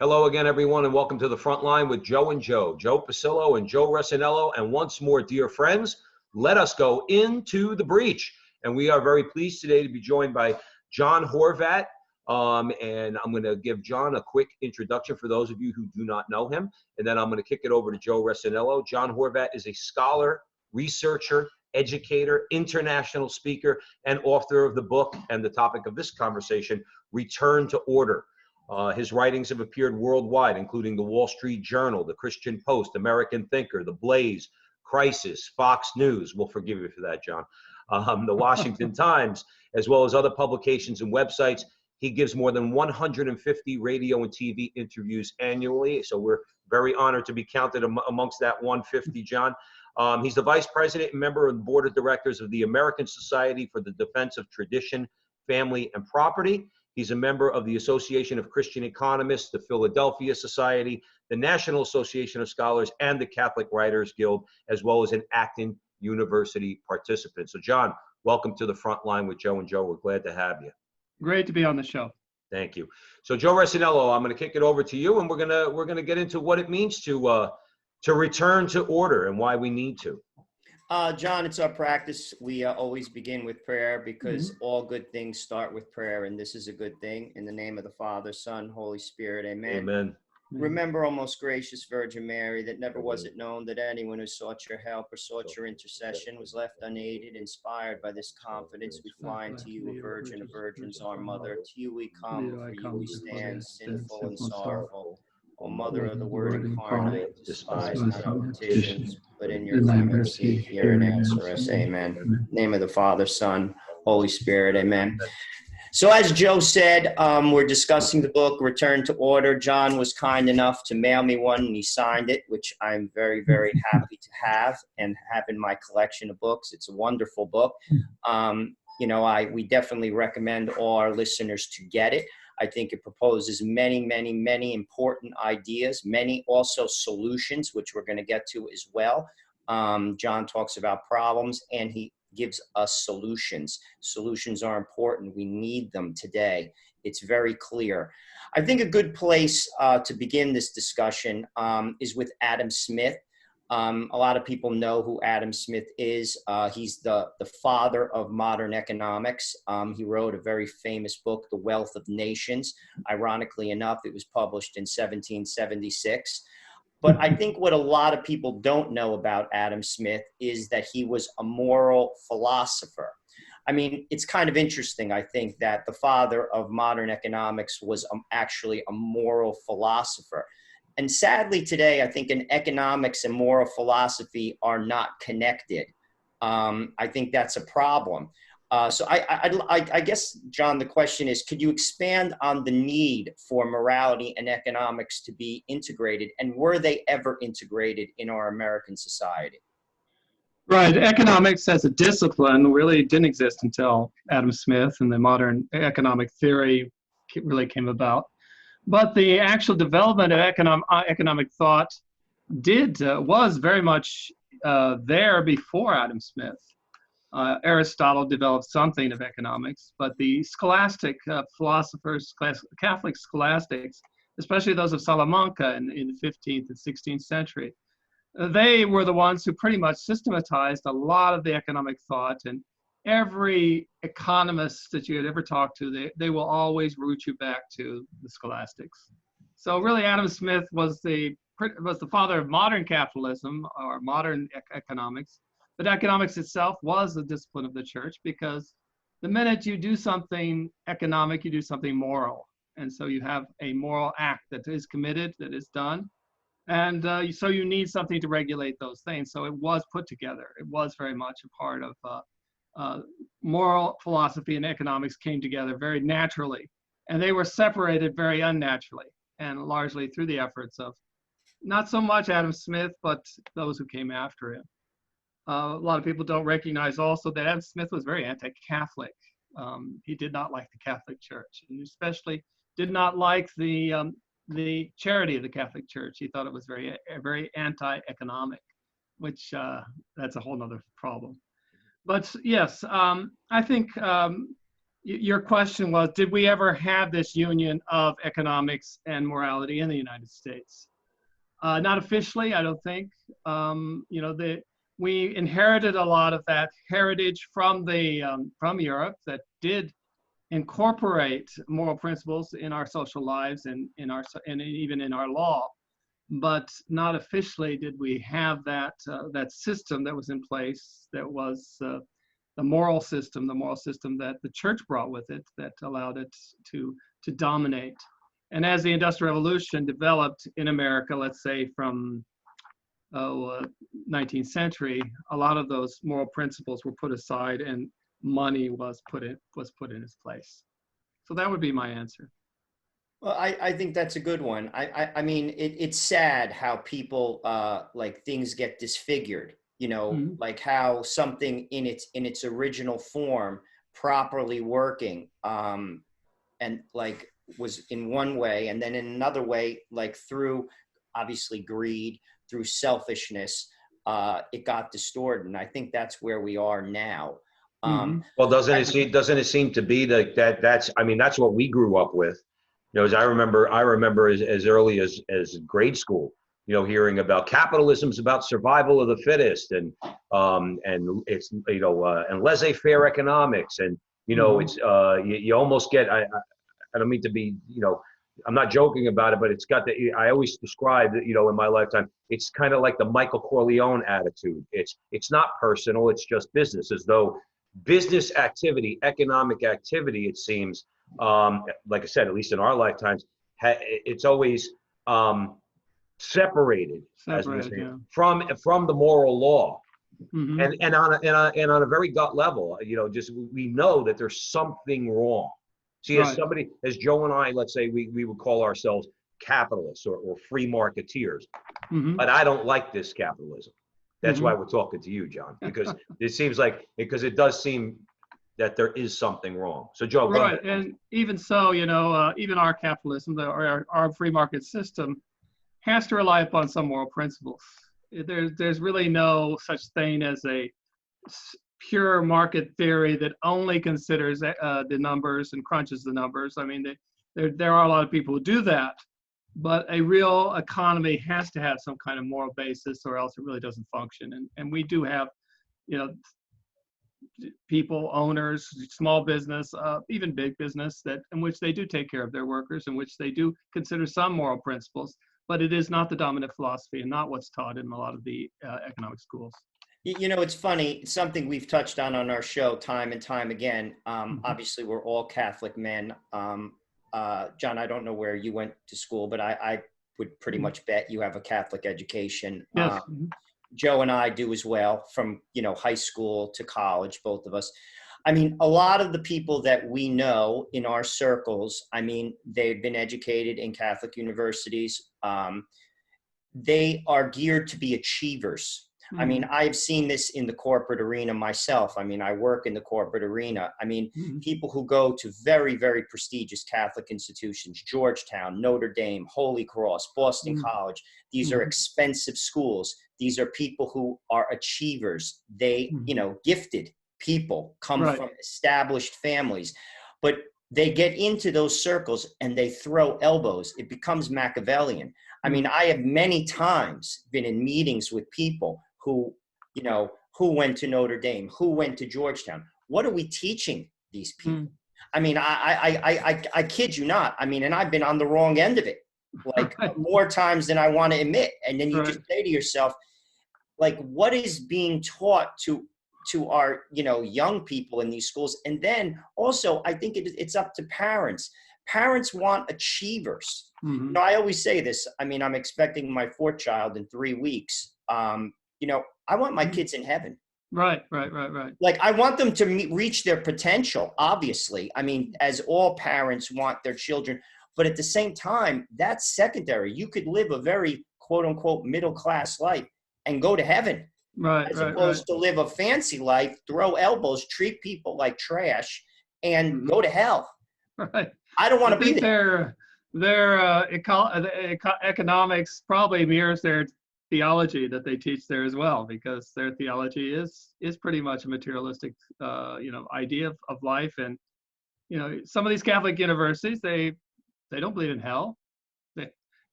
Hello again, everyone, and welcome to the front line with Joe and Joe, Joe Pasillo and Joe Resinello. And once more, dear friends, let us go into the breach. And we are very pleased today to be joined by John Horvat. And I'm going to give John a quick introduction for those of you who do not know him. And then I'm going to kick it over to Joe Resinello. John Horvat is a scholar, researcher, educator, international speaker, and author of the book and the topic of this conversation, Return to Order. His writings have appeared worldwide, including the Wall Street Journal, the Christian Post, American Thinker, the Blaze, Crisis, Fox News. We'll forgive you for that, John. The Washington Times, as well as other publications and websites. He gives more than 150 radio and TV interviews annually. So we're very honored to be counted amongst that 150, John. He's the vice president and member of the board of directors of the American Society for the Defense of Tradition, Family, and Property. He's a member of the Association of Christian Economists, the Philadelphia Society, the National Association of Scholars, and the Catholic Writers Guild, as well as an Acton University participant. So, John, welcome to the front line with Joe and Joe. We're glad to have you. Great to be on the show. Thank you. So, Joe Resinello, I'm going to kick it over to you, and we're gonna get into what it means to return to order and why we need to. John, it's our practice. We always begin with prayer because all good things start with prayer, and this is a good thing. In the name of the Father, Son, Holy Spirit, amen. Amen. Remember, O most gracious Virgin Mary, that never was it known that anyone who sought your help or sought your intercession was left unaided. Inspired by this confidence, we fly unto you, a virgin of virgins, our mother. To you we come, for you we stand, sinful and sorrowful. O Mother of the Word incarnate, despise not our petitions, but in your mercy hear and answer us. Amen. In the name of the Father, Son, Holy Spirit. Amen. So as Joe said, we're discussing the book, Return to Order. John was kind enough to mail me one, and he signed it, which I'm very, very happy to have and have in my collection of books. It's a wonderful book. We definitely recommend all our listeners to get it. I think it proposes many, many, many important ideas, many also solutions, which we're going to get to as well. John talks about problems, and he gives us solutions. Solutions are important. We need them today. It's very clear. I think a good place to begin this discussion is with Adam Smith. A lot of people know who Adam Smith is. He's the father of modern economics. He wrote a very famous book, The Wealth of Nations. Ironically enough, it was published in 1776. But I think what a lot of people don't know about Adam Smith is that he was a moral philosopher. I mean, it's kind of interesting, I think, that the father of modern economics was actually a moral philosopher. And sadly today, I think in economics and moral philosophy are not connected. I think that's a problem. So I guess, John, the question is, could you expand on the need for morality and economics to be integrated? And were they ever integrated in our American society? Right. Economics as a discipline really didn't exist until Adam Smith and the modern economic theory really came about. But the actual development of economic thought was very much there before Adam Smith. Aristotle developed something of economics, but the scholastic philosophers, Catholic scholastics, especially those of Salamanca in the 15th and 16th century, they were the ones who pretty much systematized a lot of the economic thought, and every economist that you had ever talked to, they will always root you back to the scholastics. So really Adam Smith was the father of modern capitalism or modern economics, but economics itself was the discipline of the church, because the minute you do something economic, you do something moral. And so you have a moral act that is committed, that is done. And so you need something to regulate those things. So it was put together. It was very much a part of moral philosophy and economics came together very naturally. And they were separated very unnaturally, and largely through the efforts of not so much Adam Smith, but those who came after him. A lot of people don't recognize also that Adam Smith was very anti-Catholic. He did not like the Catholic Church, and especially did not like the charity of the Catholic Church. He thought it was very anti-economic, which that's a whole nother problem. But yes, I think Your question was, did we ever have this union of economics and morality in the United States? Not officially, I don't think. We inherited a lot of that heritage from from Europe that did incorporate moral principles in our social lives and and even in our law, but not officially did we have that system that was in place, that was the moral system that the church brought with it, that allowed it to dominate. And as the Industrial Revolution developed in America, let's say from 19th century, a lot of those moral principles were put aside and money was put in its place. So that would be my answer. Well, I think that's a good one. I mean, it's sad how people like things get disfigured, Mm-hmm. like how something in its original form, properly working, and like was in one way, and then in another way, like through obviously greed, through selfishness, it got distorted. And I think that's where we are now. Well, doesn't it seem to be that's I mean, that's what we grew up with. As I remember as early as grade school, hearing about capitalism's about survival of the fittest, and it's and laissez-faire economics, and it's you almost get, I don't mean to be, I'm not joking about it, but it's got I always describe that, in my lifetime, it's kind of like the Michael Corleone attitude. It's not personal, it's just business, as though business activity, economic activity, it seems, like I said, at least in our lifetimes, it's always separated, as we say, Yeah. from the moral law. Mm-hmm. And on a very gut level, just we know that there's something wrong. See, Right. as Joe and I, let's say we would call ourselves capitalists or free marketeers, Mm-hmm. but I don't like this capitalism. That's Mm-hmm. why we're talking to you, John, because it seems like, because it does seem that there is something wrong. So, Joe, go ahead. And even so, even our capitalism, our free market system, has to rely upon some moral principles. There's really no such thing as a pure market theory that only considers the numbers and crunches the numbers. I mean, there are a lot of people who do that, but a real economy has to have some kind of moral basis, or else it really doesn't function. And we do have, people, owners, small business, even big business, in which they do take care of their workers, in which they do consider some moral principles, but it is not the dominant philosophy and not what's taught in a lot of the economic schools. It's funny. It's something we've touched on our show time and time again. Obviously, we're all Catholic men. John, I don't know where you went to school, but I would pretty much bet you have a Catholic education. Yes. Joe and I do as well, from high school to college, both of us. I mean, a lot of the people that we know in our circles, I mean, they've been educated in Catholic universities. They are geared to be achievers. I mean, I've seen this in the corporate arena myself. I mean, I work in the corporate arena. I mean, people who go to very, very prestigious Catholic institutions, Georgetown, Notre Dame, Holy Cross, Boston College. These are expensive schools. These are people who are achievers. They, gifted people, come from established families. But they get into those circles and they throw elbows. It becomes Machiavellian. I mean, I have many times been in meetings with people who went to Notre Dame, who went to Georgetown. What are we teaching these people? I mean, I kid you not. I mean, and I've been on the wrong end of it, like more times than I want to admit. And then you just say to yourself, like, what is being taught to our, young people in these schools? And then also, I think it's up to parents. Parents want achievers. I always say this. I mean, I'm expecting my 4th child in 3 weeks. I want my kids in heaven. Right. Like, I want them to reach their potential, obviously. I mean, as all parents want their children, but at the same time, that's secondary. You could live a very quote unquote middle-class life and go to heaven. As opposed to live a fancy life, throw elbows, treat people like trash, and go to hell. Right. I don't want to be there. Their economics probably mirrors their theology that they teach there as well, because their theology is pretty much a materialistic, idea of life, and some of these Catholic universities, they don't believe in hell. They,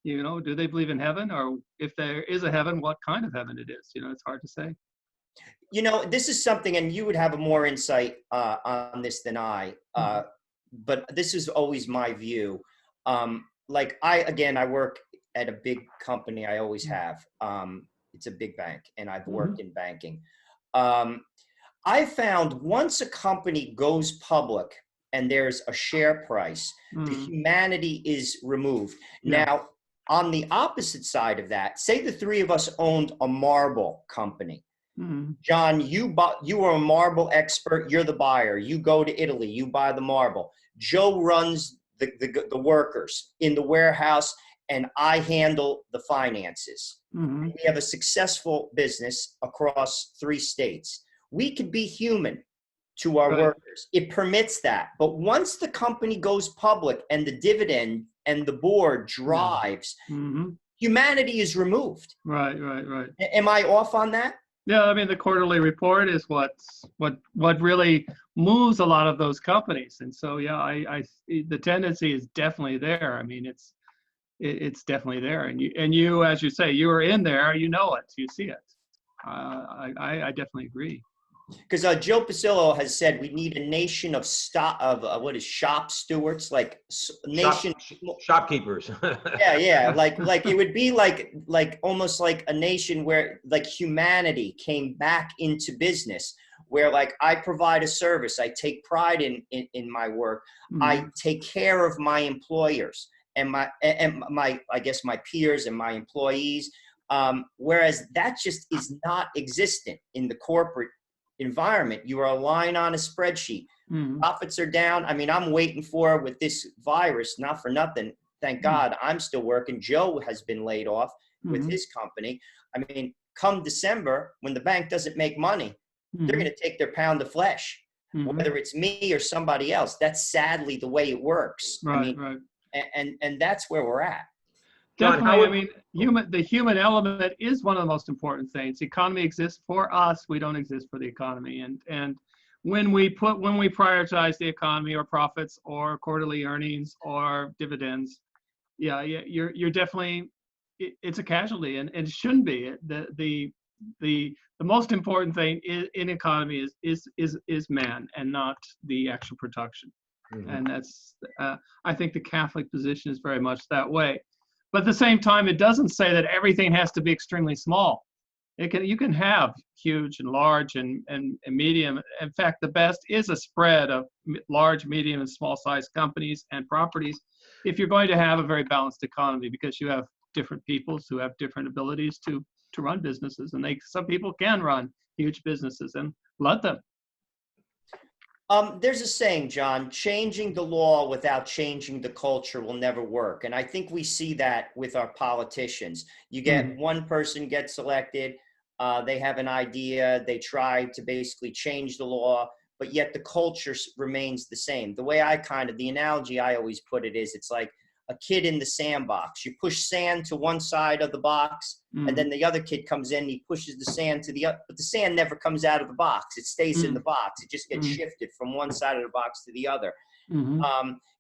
do they believe in heaven? Or if there is a heaven, what kind of heaven it is? It's hard to say. This is something, and you would have more insight on this than I, but this is always my view. I work at a big company. I always have. It's a big bank, and I've worked in banking. I found once a company goes public and there's a share price, the humanity is removed. Yeah. Now, on the opposite side of that, say the three of us owned a marble company. John, you are a marble expert. You're the buyer. You go to Italy. You buy the marble. Joe runs the workers in the warehouse, and I handle the finances. We have a successful business across 3 states. We could be human to our workers. It permits that. But once the company goes public and the dividend and the board drives, humanity is removed. Right. Am I off on that? Yeah, I mean, the quarterly report is what really moves a lot of those companies. And so, yeah, the tendency is definitely there. I mean, it's definitely there. And you, as you say, you are in there, you know it, you see it. I definitely agree. Because Joe Pasillo has said we need a nation of shop stewards, like nation shopkeepers. yeah, like it would be like almost like a nation where like humanity came back into business, where like I provide a service, I take pride in my work, I take care of my employers and my I guess my peers and my employees, whereas that just is not existent in the corporate environment. You are a line on a spreadsheet. Profits are down. I mean, I'm waiting for with this virus, not for nothing. Thank God I'm still working. Joe has been laid off with his company. I mean, come December, when the bank doesn't make money, they're going to take their pound of flesh, whether it's me or somebody else. That's sadly the way it works. Right. And that's where we're at. Definitely. The human element is one of the most important things. The economy exists for us. We don't exist for the economy. And when we prioritize the economy or profits or quarterly earnings or dividends, you're definitely, it's a casualty, and it shouldn't be. The most important thing in economy is man, and not the actual production. And that's I think the Catholic position is very much that way. But at the same time, it doesn't say that everything has to be extremely small. You can have huge and large and medium. In fact, the best is a spread of large, medium, and small size companies and properties if you're going to have a very balanced economy, because you have different peoples who have different abilities to run businesses. And some people can run huge businesses, and let them. There's a saying, John, changing the law without changing the culture will never work. And I think we see that with our politicians. You get one person gets elected, they have an idea, they try to basically change the law, but yet the culture remains the same. The way the analogy I always put it is, it's like a kid in the sandbox. You push sand to one side of the box, and then the other kid comes in, he pushes the sand to the other, but the sand never comes out of the box. It stays in the box. It just gets shifted from one side of the box to the other.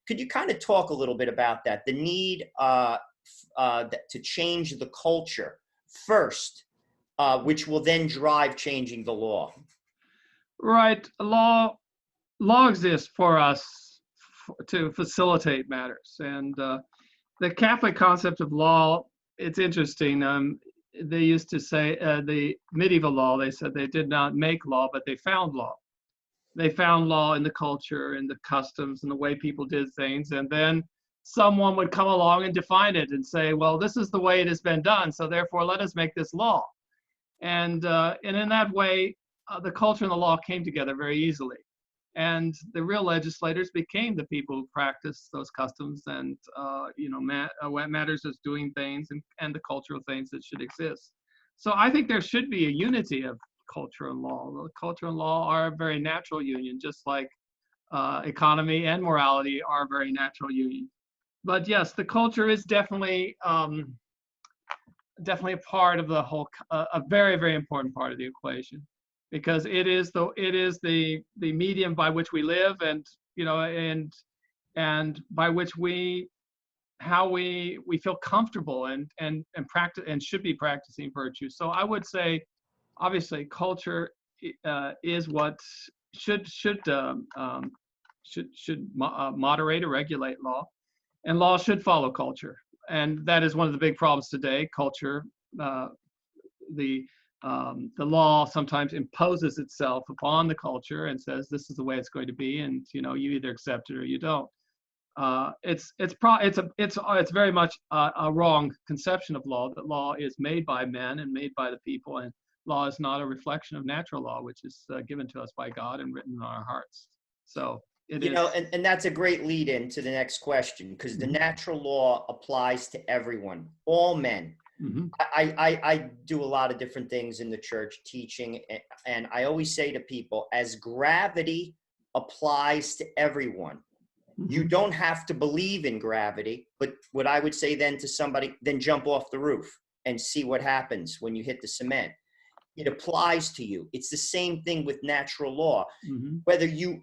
Could you kind of talk a little bit about that? The need to change the culture first, which will then drive changing the law. Right. Law exists for us to facilitate matters. And the Catholic concept of law, it's interesting. They used to say, the medieval law, they said they did not make law, but they found law. They found law in the culture and the customs and the way people did things. And then someone would come along and define it and say, well, this is the way it has been done, so therefore let us make this law. And in that way, the culture and the law came together very easily. And the real legislators became the people who practiced those customs and matters of doing things and the cultural things that should exist. So I think there should be a unity of culture and law. Culture and law are a very natural union, just like economy and morality are a very natural union. But yes, the culture is definitely a part of the whole, a very, very important part of the equation, because it is the medium by which we live, and and by which how we feel comfortable and practice and should be practicing virtue. So I would say, obviously, culture is what should moderate or regulate law, and law should follow culture. And that is one of the big problems today. Culture, the law sometimes imposes itself upon the culture and says this is the way it's going to be, and you either accept it or you don't. It's very much a wrong conception of law, that law is made by men and made by the people, and law is not a reflection of natural law, which is given to us by God and written in our hearts. So it is. And that's a great lead in to the next question, because the natural law applies to everyone, all men. Mm-hmm. I do a lot of different things in the church, teaching, and I always say to people, as gravity applies to everyone, you don't have to believe in gravity, but what I would say then to somebody, then jump off the roof and see what happens when you hit the cement. It applies to you. It's the same thing with natural law. Mm-hmm. Whether you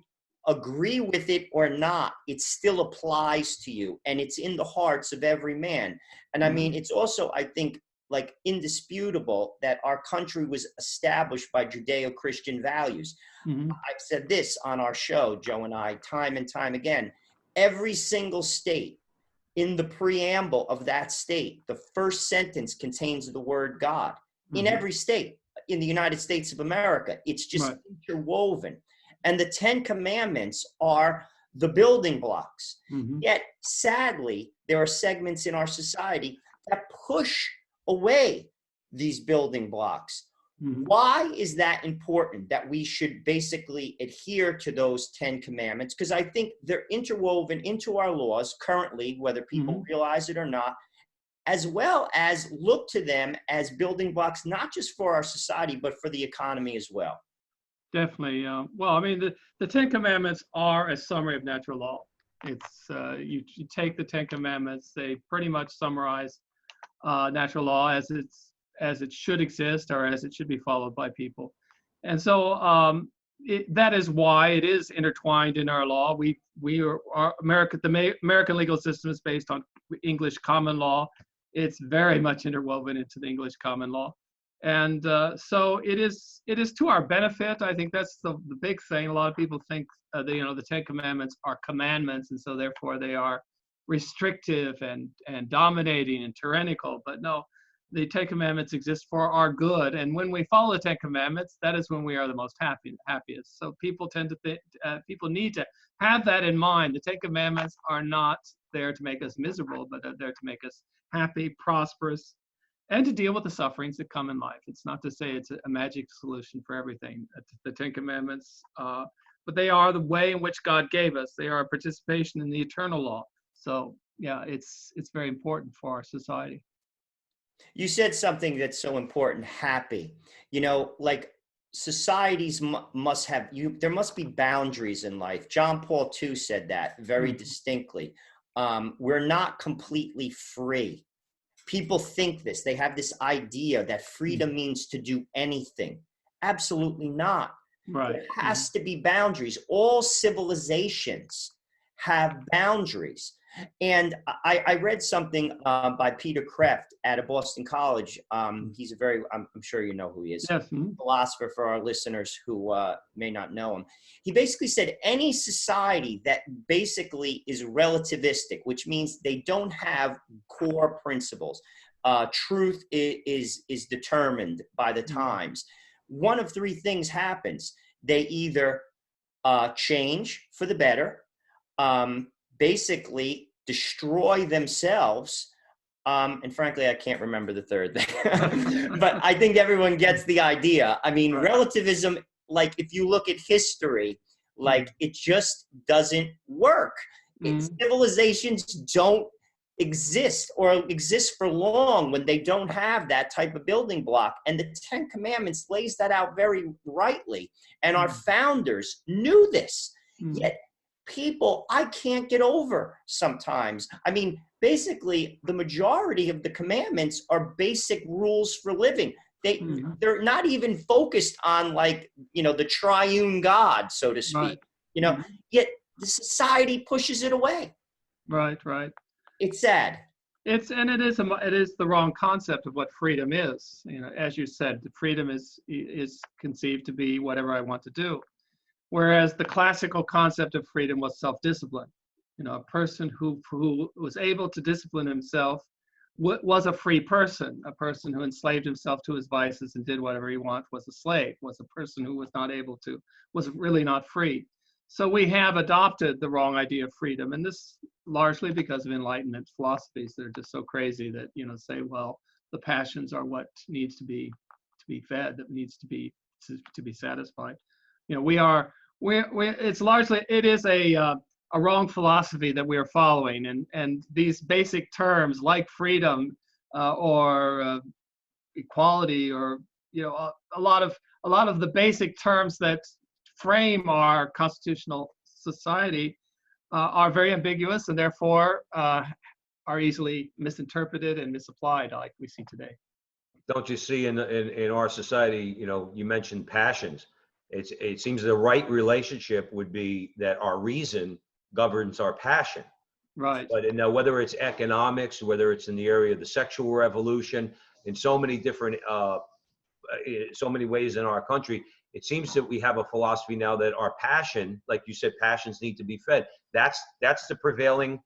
agree with it or not, it still applies to you, and it's in the hearts of every man. And I mean, it's also, I think, like indisputable that our country was established by Judeo-Christian values. Mm-hmm. I've said this on our show, Joe and I, time and time again. Every single state, in the preamble of that state, the first sentence contains the word God. In every state in the United States of America, it's just interwoven. And the 10 Commandments are the building blocks. Yet, sadly, there are segments in our society that push away these building blocks. Why is that important, that we should basically adhere to those 10 commandments? Because I think they're interwoven into our laws currently, whether people realize it or not, as well as look to them as building blocks, not just for our society, but for the economy as well. Definitely. Well, I mean, the 10 Commandments are a summary of natural law. It's you take the 10 Commandments, they pretty much summarize natural law as it should exist, or as it should be followed by people. And so that is why it is intertwined in our law. The American legal system is based on English common law. It's very much interwoven into the English common law. And so it is to our benefit. I think that's the big thing. A lot of people think the 10 Commandments are commandments, and so therefore they are restrictive and dominating and tyrannical. But no, the 10 Commandments exist for our good. And when we follow the 10 Commandments, that is when we are the most happiest. So people tend to think, people need to have that in mind. The 10 Commandments are not there to make us miserable, but they're there to make us happy, prosperous, and to deal with the sufferings that come in life. It's not to say it's a magic solution for everything, the 10 Commandments, but they are the way in which God gave us. They are a participation in the eternal law. So yeah, it's very important for our society. You said something that's so important, happy. Like societies must have, there must be boundaries in life. John Paul II said that very distinctly. We're not completely free. People think this. They have this idea that freedom means to do anything. Absolutely not. Right. There has to be boundaries. All civilizations have boundaries. And I read something by Peter Kreeft at a Boston College. He's I'm sure you know who he is. Yes. Philosopher for our listeners who may not know him. He basically said any society that basically is relativistic, which means they don't have core principles. Truth is determined by the times. One of three things happens. They either change for the better, basically destroy themselves, and frankly, I can't remember the third thing, but I think everyone gets the idea. I mean, relativism, like if you look at history, like it just doesn't work. Civilizations don't exist or exist for long when they don't have that type of building block. And the 10 Commandments lays that out very rightly. And our founders knew this, yet people, I can't get over sometimes. I mean, basically, the majority of the commandments are basic rules for living. They're not even focused on, like, the triune God, so to speak. Yet the society pushes it away. Right, right. It's sad. It is the wrong concept of what freedom is. You know, as you said, freedom is conceived to be whatever I want to do, whereas the classical concept of freedom was self-discipline. You know, a person who was able to discipline himself was a free person. A person who enslaved himself to his vices and did whatever he wanted was a slave. Was a person who was not able to, was really not free. So we have adopted the wrong idea of freedom, and this largely because of Enlightenment philosophies that are just so crazy that, you know, say, well, the passions are what needs to be fed, that needs to be satisfied. You know, it's largely, it is a wrong philosophy that we are following, and these basic terms like freedom or equality, or, you know, a lot of the basic terms that frame our constitutional society are very ambiguous, and therefore are easily misinterpreted and misapplied, like we see today. Don't you see in our society, you know, you mentioned passions. It seems the right relationship would be that our reason governs our passion. Right. But whether it's economics, whether it's in the area of the sexual revolution, in so many different, so many ways in our country, it seems that we have a philosophy now that our passion, like you said, passions need to be fed. That's the prevailing,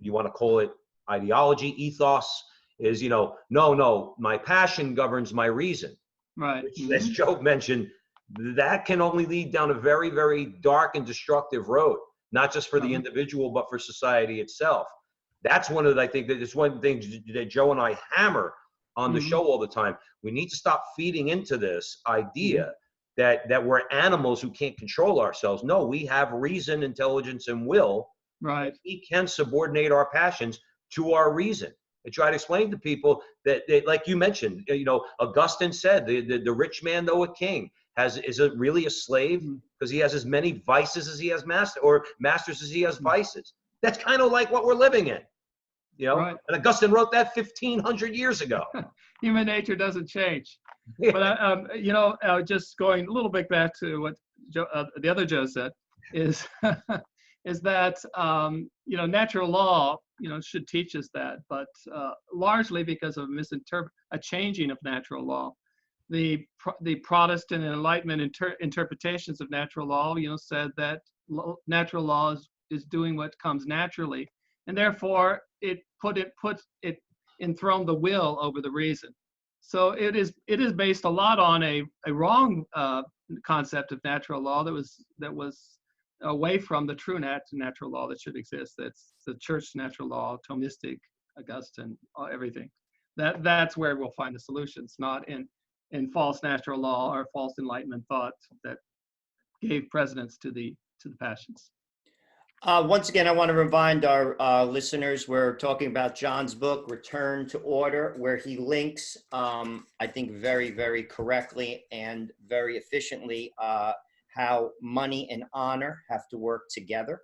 you want to call it ideology, ethos, is, you know, no, my passion governs my reason. Right. Which, as Joe mentioned, that can only lead down a very, very dark and destructive road, not just for the individual, but for society itself. That's one of the, I think that it's one of the things that Joe and I hammer on the show all the time. We need to stop feeding into this idea that we're animals who can't control ourselves. No, we have reason, intelligence, and will. Right. We can subordinate our passions to our reason. I try to explain to people that like you mentioned, you know, Augustine said, the rich man, though a king, is really a slave because he has as many vices as he has masters as he has vices. That's kind of like what we're living in, you know. Right. And Augustine wrote that 1,500 years ago. Human nature doesn't change. Yeah. But you know, just going a little bit back to what the other Joe said, is is that you know, natural law, you know, should teach us that, but largely because of a changing of natural law. The Protestant and Enlightenment interpretations of natural law, you know, said that natural law is doing what comes naturally, and therefore it enthroned the will over the reason. So it is based a lot on a wrong concept of natural law that was away from the true natural law that should exist. That's the church natural law, Thomistic, Augustine, everything. That's where we'll find the solutions, not in false natural law or false Enlightenment thought that gave precedence to the passions. Once again, I want to remind our listeners, we're talking about John's book, Return to Order, where he links, I think very, very correctly and very efficiently, how money and honor have to work together.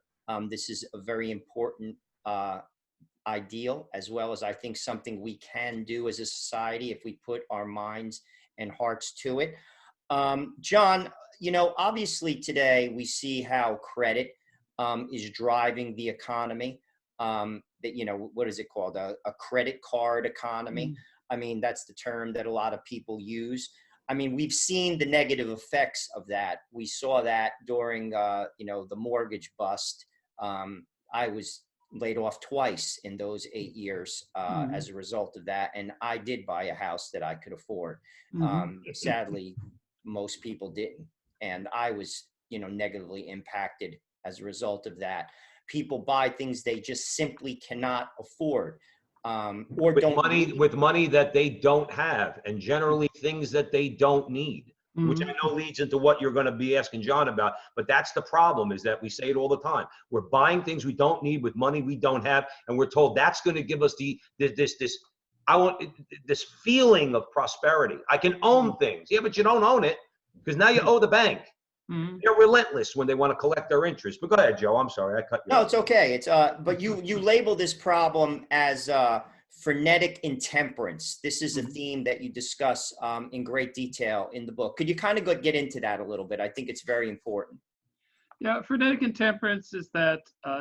This is a very important ideal, as well as I think something we can do as a society if we put our minds and hearts to it. John, you know, obviously today we see how credit is driving the economy. That, you know, what is it called? A credit card economy. I mean, that's the term that a lot of people use. I mean, we've seen the negative effects of that. We saw that during, you know, the mortgage bust. I was laid off twice in those 8 years as a result of that. And I did buy a house that I could afford. Sadly, most people didn't. And I was, you know, negatively impacted as a result of that. People buy things they just simply cannot afford. Or with money that they don't have, and generally things that they don't need, which I know leads into what you're going to be asking John about. But that's the problem, is that we say it all the time. We're buying things we don't need with money we don't have, and we're told that's going to give us this feeling of prosperity. I can own things. Yeah, but you don't own it, because now you owe the bank. They're relentless when they want to collect their interest. But go ahead, Joe. I'm sorry, I cut you off. No, it's okay. It's but you label this problem as frenetic intemperance. This is a theme that you discuss in great detail in the book. Could you kind of get into that a little bit? I think it's very important. Yeah, frenetic intemperance is that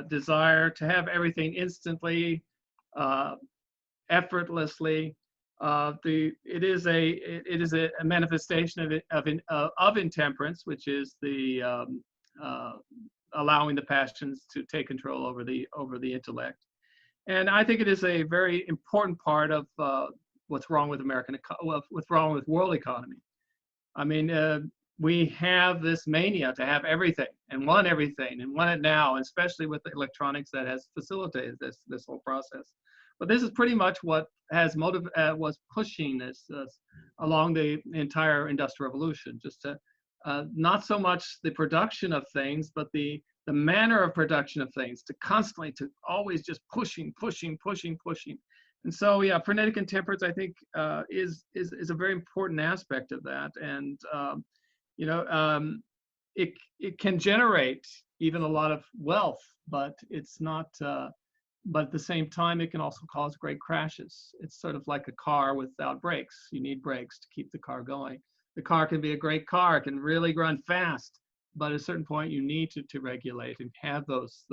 desire to have everything instantly, uh, effortlessly. It is a manifestation of intemperance, which is the uh, allowing the passions to take control over the intellect. And I think it is a very important part of what's wrong with what's wrong with world economy. I mean, we have this mania to have everything and want it now, especially with the electronics that has facilitated this whole process. But this is pretty much what was pushing this along the entire industrial revolution. Just to not so much the production of things, but the manner of production of things, to always just pushing. And so, yeah, frenetic intemperance, I think, is a very important aspect of that. And you know, it can generate even a lot of wealth, but it's not. But at the same time, it can also cause great crashes. It's sort of like a car without brakes. You need brakes to keep the car going. The car can be a great car, it can really run fast, but at a certain point, you need to regulate and have those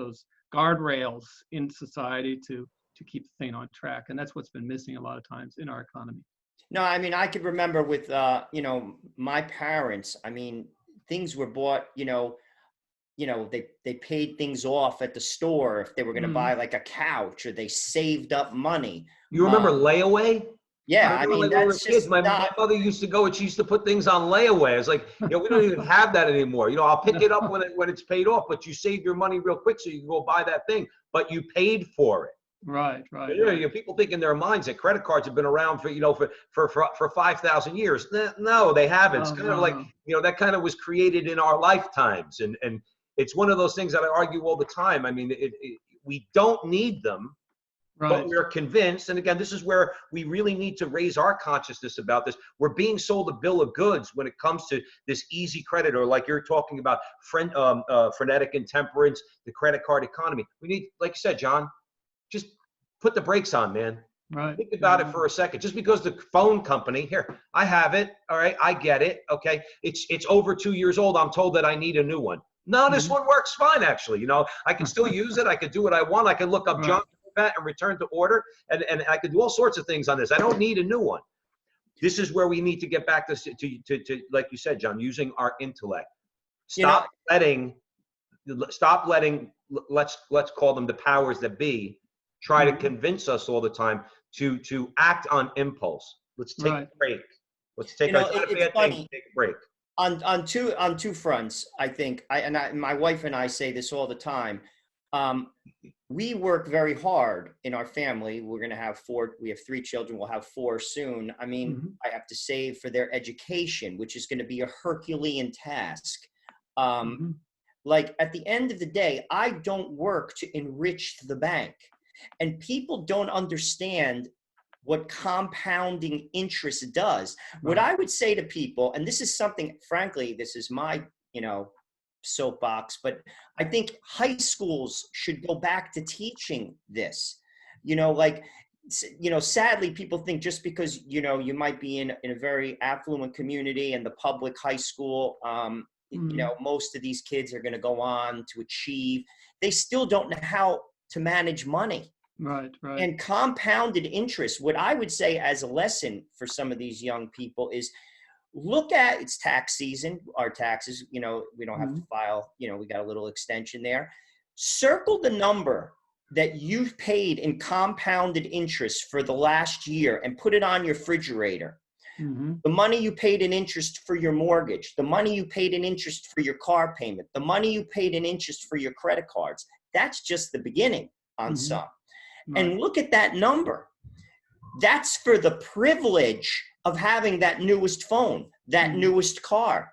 guardrails in society to keep the thing on track. And that's what's been missing a lot of times in our economy. No, I mean, I could remember with, my parents, I mean, things were bought, they paid things off at the store if they were going to buy like a couch, or they saved up money. You remember layaway? Yeah, I mean, like when we were that's kids, just my not. mother used to go and she used to put things on layaway. It's like, we don't even have that anymore. I'll pick it up when it's paid off, but you save your money real quick so you can go buy that thing, but you paid for it. Right. People think in their minds that credit cards have been around for 5,000 years. No, they haven't. It's kind of like, that kind of was created in our lifetimes. And it's one of those things that I argue all the time. I mean, we don't need them. Right. But we're convinced, and again, this is where we really need to raise our consciousness about this. We're being sold a bill of goods when it comes to this easy credit, or like you're talking about frenetic intemperance, the credit card economy. We need, like you said, John, just put the brakes on, man. Right. Think about it for a second. Just because the phone company, here, I have it, all right, I get it, okay, it's over 2 years old, I'm told that I need a new one. No, this one works fine, actually. I can still use it. I can do what I want. I can look up John and return to order, and I could do all sorts of things on this. I don't need a new one. This is where we need to get back to like you said, John, using our intellect. Stop letting let's call them the powers that be try to convince us all the time to act on impulse. Let's take a break. Let's take take a break. On two fronts, I think, my wife and I say this all the time. We work very hard in our family. We're going to have we have 3 children. We'll have 4 soon. I mean, I have to save for their education, which is going to be a Herculean task. Like at the end of the day, I don't work to enrich the bank. And people don't understand what compounding interest does. What I would say to people, and this is something, frankly, this is my, soapbox, but I think high schools should go back to teaching this. Sadly, people think just because, you might be in a very affluent community and the public high school, most of these kids are going to go on to achieve. They still don't know how to manage money. Right. And compounded interest, what I would say as a lesson for some of these young people is, look at, it's tax season, our taxes, we don't have to file, we got a little extension there. Circle the number that you've paid in compounded interest for the last year and put it on your refrigerator. The money you paid in interest for your mortgage, the money you paid in interest for your car payment, the money you paid in interest for your credit cards. That's just the beginning on some. And look at that number. That's for the privilege of having that newest phone, that newest car.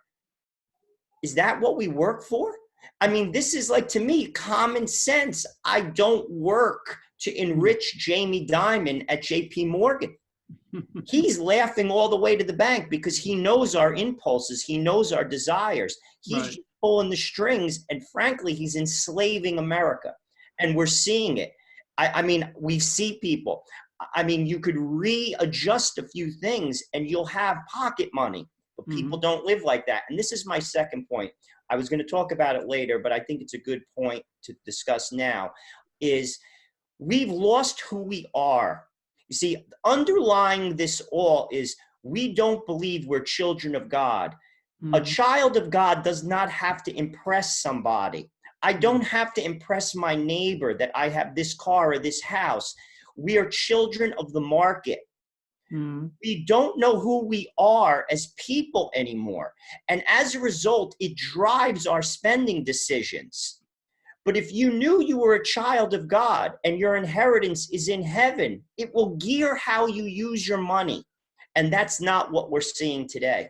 Is that what we work for? I mean, this is like, to me, common sense. I don't work to enrich Jamie Dimon at JP Morgan. He's laughing all the way to the bank because he knows our impulses. He knows our desires. He's just pulling the strings. And frankly, he's enslaving America. And we're seeing it. I mean, we see people. I mean, you could readjust a few things and you'll have pocket money, but people don't live like that. And this is my second point. I was going to talk about it later, but I think it's a good point to discuss now, is we've lost who we are. You see, underlying this all is we don't believe we're children of God. A child of God does not have to impress somebody. I don't have to impress my neighbor that I have this car or this house. We are children of the market. We don't know who we are as people anymore. And as a result, it drives our spending decisions. But if you knew you were a child of God and your inheritance is in heaven, it will gear how you use your money. And that's not what we're seeing today.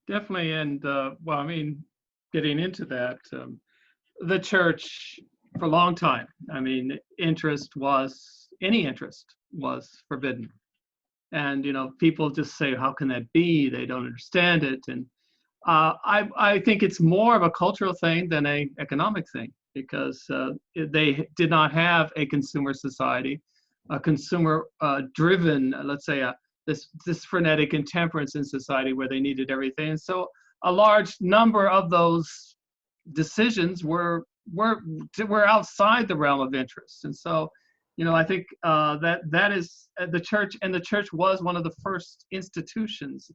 Definitely. And well, I mean, getting into that, the church for a long time, I mean, any interest was forbidden. And, you know, people just say, how can that be? They don't understand it. And I think it's more of a cultural thing than an economic thing, because they did not have a consumer society, a consumer driven, let's say, this frenetic intemperance in society where they needed everything. And so a large number of those decisions were outside the realm of interest. And so, you know, I think that is the church, and the church was one of the first institutions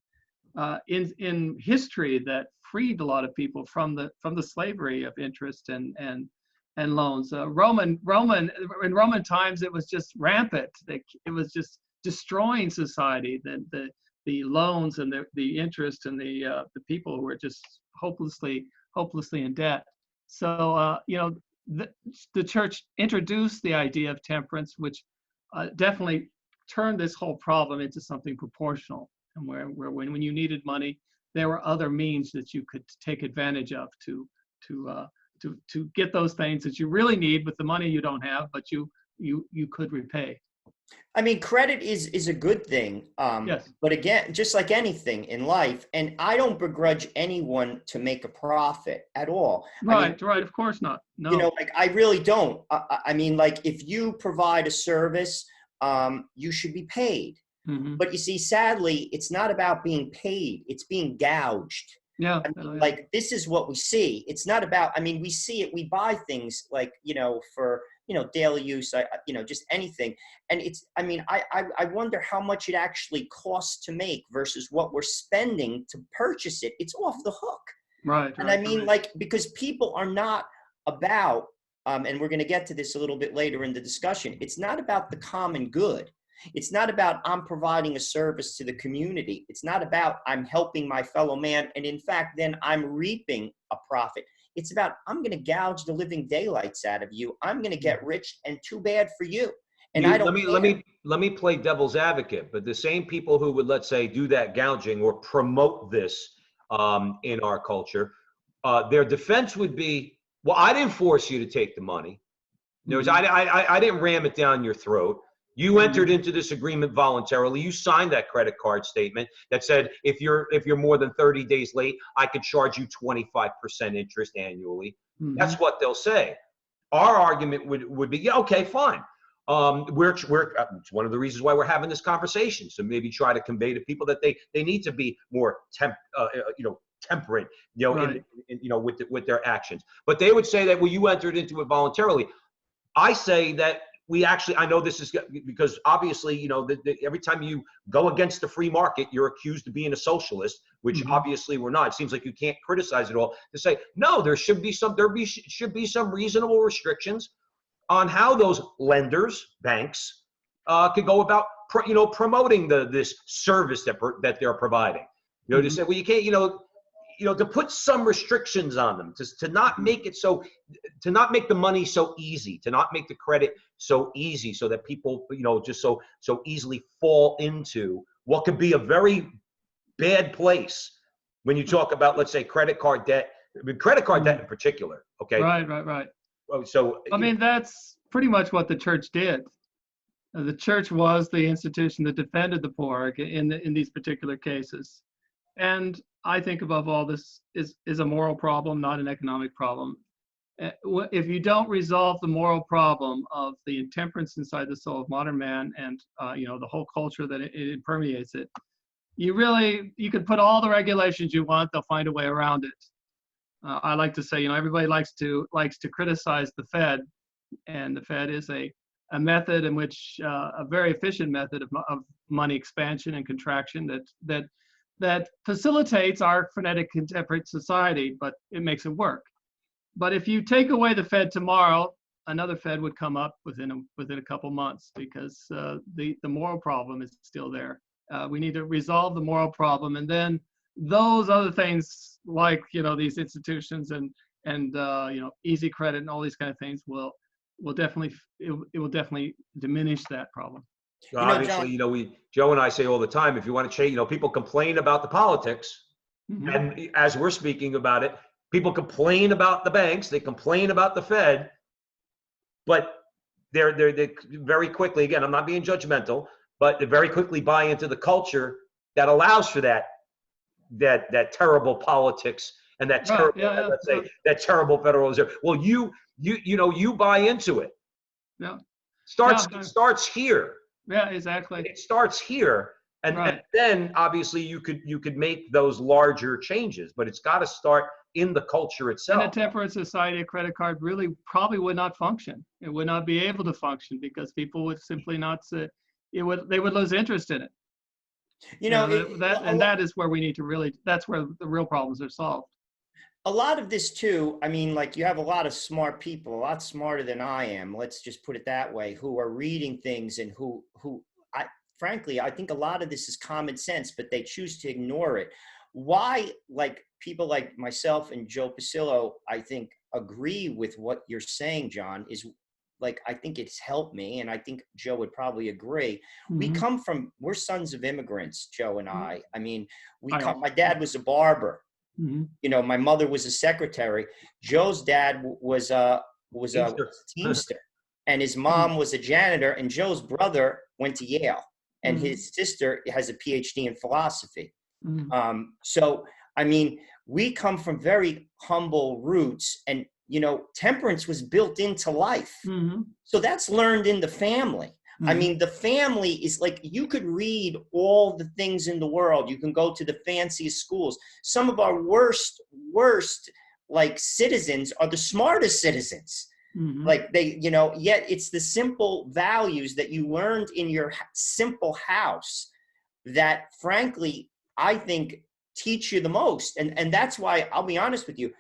in history that freed a lot of people from the slavery of interest and loans. In Roman times, it was just rampant. It was just destroying society. The loans and the interest and the people who were just hopelessly in debt. So you know, the church introduced the idea of temperance, which definitely turned this whole problem into something proportional, and where when you needed money, there were other means that you could take advantage of to get those things that you really need with the money you don't have, but you could repay. I mean, credit is a good thing. Yes. But again, just like anything in life, and I don't begrudge anyone to make a profit at all. Right, right. Of course not. No. You know, like I really don't. I mean, like if you provide a service, you should be paid. But you see, sadly, it's not about being paid. It's being gouged. Yeah. I mean, like this is what we see. It's not about, I mean, we see it, we buy things like, you know, for, you know, daily use, you know, just anything. And it's, I mean, I wonder how much it actually costs to make versus what we're spending to purchase it. It's off the hook. Right. And I mean, like, because people are not about, and we're going to get to this a little bit later in the discussion, it's not about the common good. It's not about I'm providing a service to the community. It's not about I'm helping my fellow man. And in fact, then I'm reaping a profit. It's about I'm going to gouge the living daylights out of you. I'm going to get rich, and too bad for you. And I don't let me play devil's advocate. But the same people who would, let's say, do that gouging or promote this in our culture, their defense would be, well, I didn't force you to take the money. In other words, I didn't ram it down your throat. You entered into this agreement voluntarily. You signed that credit card statement that said if you're more than 30 days late, I could charge you 25% interest annually. That's what they'll say. Our argument would be, yeah, okay, fine. It's one of the reasons why we're having this conversation. So maybe try to convey to people that they need to be more temperate, Right. with their actions. But they would say that, well, you entered into it voluntarily. I say that I know this is because obviously, every time you go against the free market, you're accused of being a socialist, which obviously we're not. It seems like you can't criticize it all to say, no, there should be some reasonable restrictions on how those lenders, banks, could go about, promoting this service that they're providing. To say, well, you can't, to put some restrictions on them, to not make it to not make the money so easy, to not make the credit so easy, so that people, just so easily fall into what could be a very bad place when you talk about, let's say, credit card debt in particular. Okay. Right. So I mean, that's pretty much what the church did. The church was the institution that defended the poor in these particular cases. And I think above all, this is a moral problem, not an economic problem. If you don't resolve the moral problem of the intemperance inside the soul of modern man and the whole culture that it permeates it, you could put all the regulations you want, they'll find a way around it. I like to say, everybody likes to criticize the Fed, and the Fed is a method in which a very efficient method of money expansion and contraction that facilitates our frenetic contemporary society, but it makes it work. But if you take away the Fed tomorrow, another Fed would come up within a couple months, because the moral problem is still there. We need to resolve the moral problem, and then those other things, like these institutions and easy credit and all these kind of things will definitely diminish that problem. So obviously, Joe and I say all the time, if you want to change, people complain about the politics, Mm-hmm. and as we're speaking about it, people complain about the banks, they complain about the Fed, but they very quickly, again, I'm not being judgmental, but they very quickly buy into the culture that allows for that terrible politics and that terrible, that terrible Federal Reserve. Well, you buy into it. Yeah. It starts here. Yeah, exactly. It starts here, and then obviously you could make those larger changes, but it's got to start in the culture itself. In a temperate society, a credit card really probably would not function. It would not be able to function, because people would simply not say they would lose interest in it. That is where we need to that's where the real problems are solved. A lot of this too, you have a lot of smart people, a lot smarter than I am, let's just put it that way, who are reading things, and who frankly, I think a lot of this is common sense, but they choose to ignore it. Why, people like myself and Joe Pasillo, I think, agree with what you're saying, John, is I think it's helped me, and I think Joe would probably agree. Mm-hmm. We're sons of immigrants, Joe and I. My dad was a barber. Mm-hmm. My mother was a secretary. Joe's dad was a teamster, and his mom was a janitor, and Joe's brother went to Yale, and his sister has a PhD in philosophy. So, we come from very humble roots, and, temperance was built into life. Mm-hmm. So that's learned in the family. Mm-hmm. The family is you could read all the things in the world. You can go to the fanciest schools. Some of our worst citizens are the smartest citizens. Mm-hmm. Yet it's the simple values that you learned in your simple house that, frankly, I think teach you the most. And that's why, I'll be honest with you,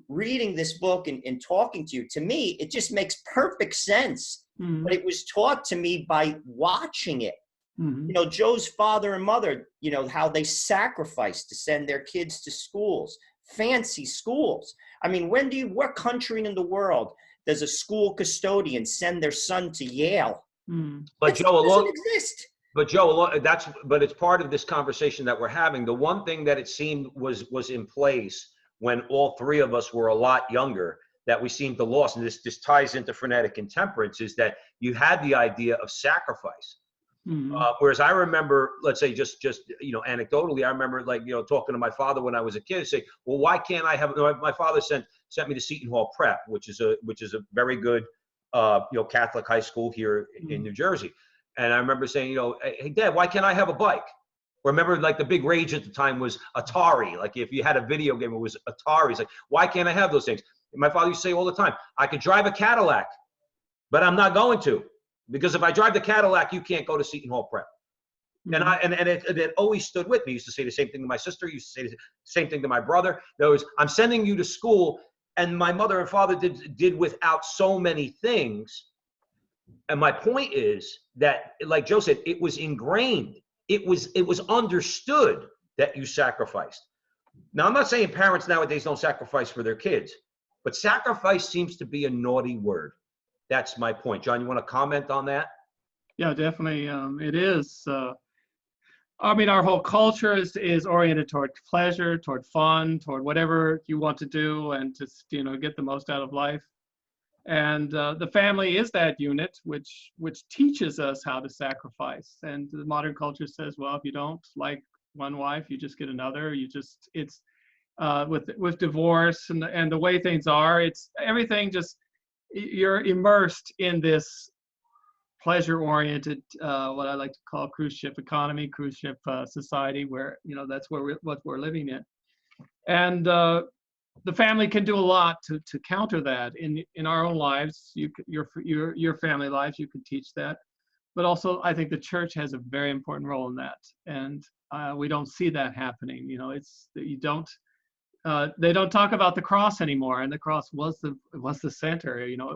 reading this book and talking to you, to me, it just makes perfect sense. Mm-hmm. But it was taught to me by watching it. Mm-hmm. Joe's father and mother, how they sacrificed to send their kids to schools, fancy schools. What country in the world does a school custodian send their son to Yale? Mm-hmm. But Joe, it doesn't exist. But Joe, but it's part of this conversation that we're having. The one thing that it seemed was in place when all three of us were a lot younger, that we seemed to lose, and this ties into frenetic intemperance, is that you had the idea of sacrifice. Mm-hmm. Whereas I remember, let's say just anecdotally, I remember talking to my father when I was a kid, say, well, why can't I have? My father sent me to Seton Hall Prep, which is a very good Catholic high school here in New Jersey. And I remember saying, hey, Dad, why can't I have a bike? Remember, the big rage at the time was Atari. If you had a video game, it was Atari. It's why can't I have those things? And my father used to say all the time, I could drive a Cadillac, but I'm not going to, because if I drive the Cadillac, you can't go to Seton Hall Prep. Mm-hmm. And it always stood with me. He used to say the same thing to my sister. He used to say the same thing to my brother. In other words, I'm sending you to school, and my mother and father did without so many things. And my point is that, like Joe said, it was ingrained. It was understood that you sacrificed. Now, I'm not saying parents nowadays don't sacrifice for their kids, but sacrifice seems to be a naughty word. That's my point. John, you want to comment on that? Yeah, definitely. It is. Our whole culture is oriented toward pleasure, toward fun, toward whatever you want to do, and just get the most out of life. And the family is that unit which teaches us how to sacrifice. And the modern culture says, well, if you don't like one wife, you just get another. It's with divorce and the way things are, it's everything just, you're immersed in this pleasure-oriented, what I like to call cruise ship economy, cruise ship society, where that's what we're living in. And the family can do a lot to counter that in our own lives. Your family lives, you can teach that, but also I think the church has a very important role in that, and we don't see that happening. You know, they don't talk about the cross anymore, and the cross was the center. You know,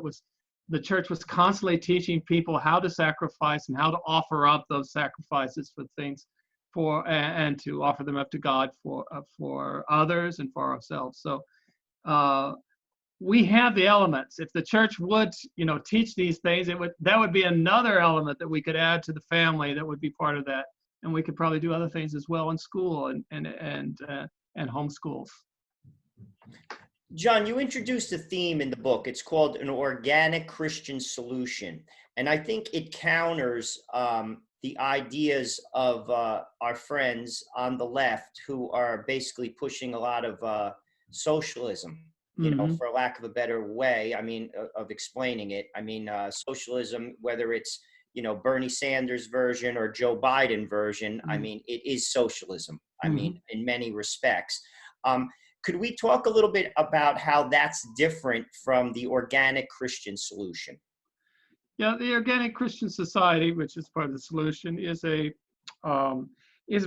the church was constantly teaching people how to sacrifice and how to offer up those sacrifices for things, and to offer them up to God for others and for ourselves. So we have the elements. If the church would, you know, teach these things, that would be another element that we could add to the family that would be part of that, and we could probably do other things as well in school and homeschools. John, you introduced a theme in the book. It's called an organic Christian solution. And I think it counters the ideas of our friends on the left who are basically pushing a lot of socialism, you know, for lack of a better way, I mean, of explaining it. I mean, socialism, whether it's, you know, Bernie Sanders version or Joe Biden version, I mean, it is socialism. I mean, in many respects. Could we talk a little bit about how that's different from the organic Christian solution? Yeah, the organic Christian society, which is part of the solution, is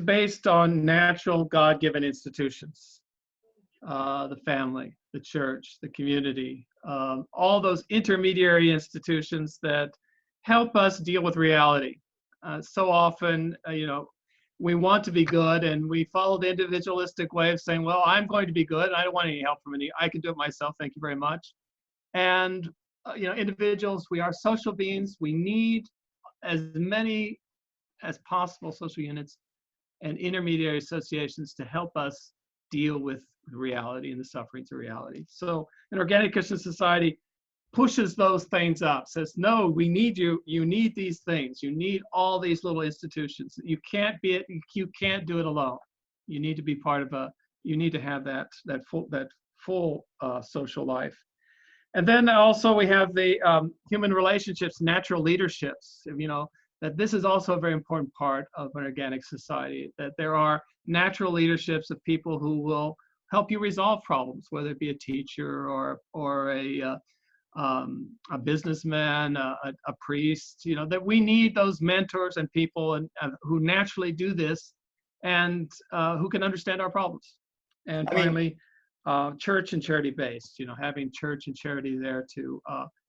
based on natural God-given institutions, the family, the church, the community, all those intermediary institutions that help us deal with reality. So often, you know, we want to be good, and we follow the individualistic way of saying, well, I'm going to be good. I don't want any help from I can do it myself. Thank you very much. And, you know, individuals, we are social beings. We need as many as possible social units and intermediary associations to help us deal with reality and the sufferings of reality. So an organic Christian society pushes those things up, says, no, we need you. You need these things. You need all these little institutions. You can't do it alone. You need to be part of you need to have that full social life. And then also we have the human relationships, natural leaderships, you know, that this is also a very important part of an organic society, that there are natural leaderships of people who will help you resolve problems, whether it be a teacher or a businessman, a priest, you know, that we need those mentors and people who naturally do this and who can understand our problems. And finally, church and charity based, you know, having church and charity there to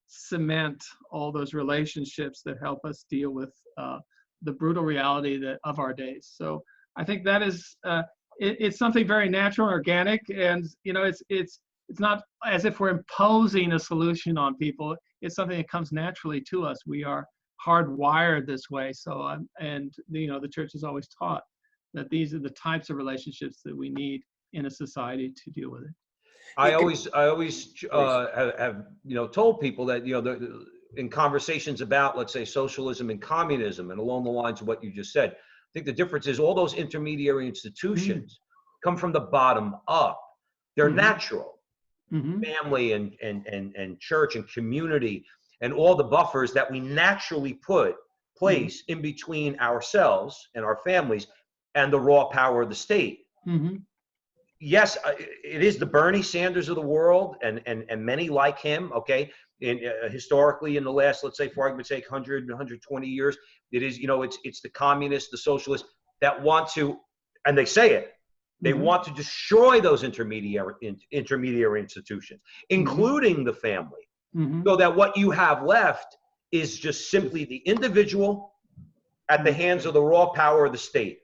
cement all those relationships that help us deal with the brutal reality of our days. So I think that is, it's something very natural and organic, and, you know, it's not as if we're imposing a solution on people. It's something that comes naturally to us. We are hardwired this way. So, and you know, the church has always taught that these are the types of relationships that we need in a society to deal with it. I always have, you know, told people that, you know, in conversations about, let's say, socialism and communism, and along the lines of what you just said, I think the difference is all those intermediary institutions come from the bottom up. They're natural. Family and church and community and all the buffers that we naturally place in between ourselves and our families and the raw power of the state. Yes, it is the Bernie Sanders of the world and many like him, okay? Historically in the last, let's say, for argument's sake, 120 years, it is, you know, it's the communists, the socialists that want to, and they say it, they want to destroy those intermediary institutions, including the family, so that what you have left is just simply the individual at the hands of the raw power of the state.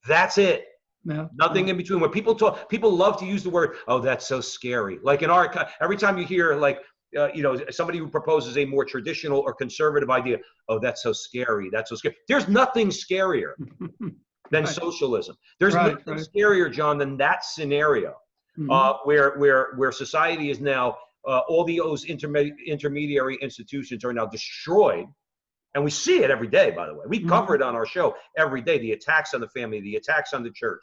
That's it. Nothing in between. When people talk, people love to use the word, oh, that's so scary. Like in our, every time you hear like, you know, somebody who proposes a more traditional or conservative idea, oh, that's so scary. That's so scary. There's nothing scarier than socialism. There's nothing scarier, John, than that scenario where society is now, all those intermediary institutions are now destroyed. And we see it every day, by the way. We cover it on our show every day, the attacks on the family, the attacks on the church,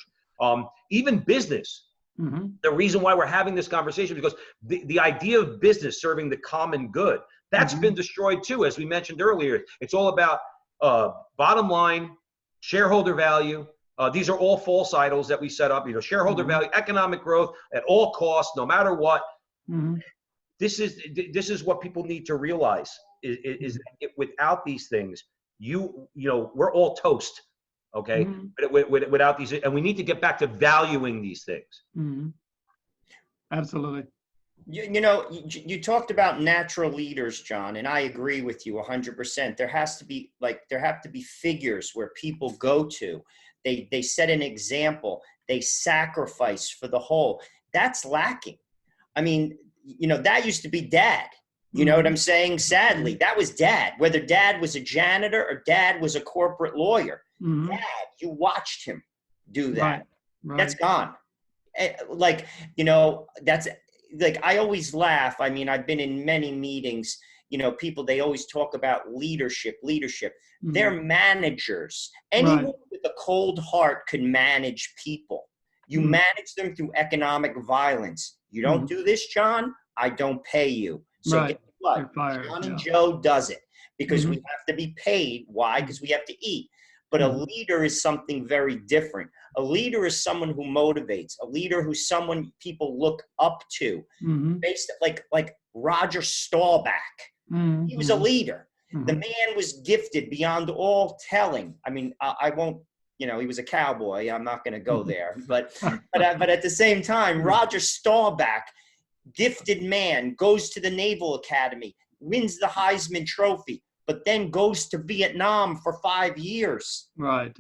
even business. The reason why we're having this conversation is because the idea of business serving the common good, that's been destroyed too, as we mentioned earlier. It's all about bottom line, shareholder value, These are all false idols that we set up, shareholder value, economic growth at all costs, no matter what. This is what people need to realize is without these things, we're all toast. Okay. But without these, and we need to get back to valuing these things. Absolutely. You talked about natural leaders, John, and I agree with you 100%. There have to be figures where people go to. They set an example. They sacrifice for the whole. That's lacking. I mean, that used to be dad. You know what I'm saying? Sadly, that was dad. Whether dad was a janitor or dad was a corporate lawyer, dad, you watched him do that. Right. That's gone. That's like, I always laugh. I mean, I've been in many meetings, people, they always talk about leadership. They're managers. Anyone with a cold heart can manage people. You manage them through economic violence. You don't do this, John, I don't pay you. So guess what? John and Joe does it because we have to be paid. Why? Because we have to eat. But a leader is something very different. A leader is someone who motivates. A leader who's someone people look up to. Based like Roger Staubach. He was a leader. The man was gifted beyond all telling. I mean, I won't. He was a cowboy. I'm not going to go there. But at the same time, Roger Staubach, gifted man, goes to the Naval Academy, wins the Heisman Trophy, but then goes to Vietnam for 5 years. Right.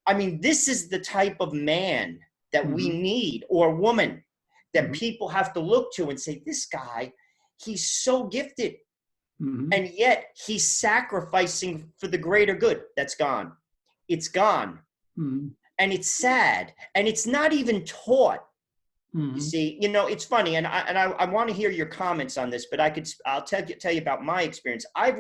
I mean, this is the type of man that we need, or woman, that people have to look to and say, this guy, he's so gifted. And yet he's sacrificing for the greater good. That's gone. It's gone. And it's sad. And it's not even taught. You see, it's funny. And I want to hear your comments on this, but I'll tell you about my experience. I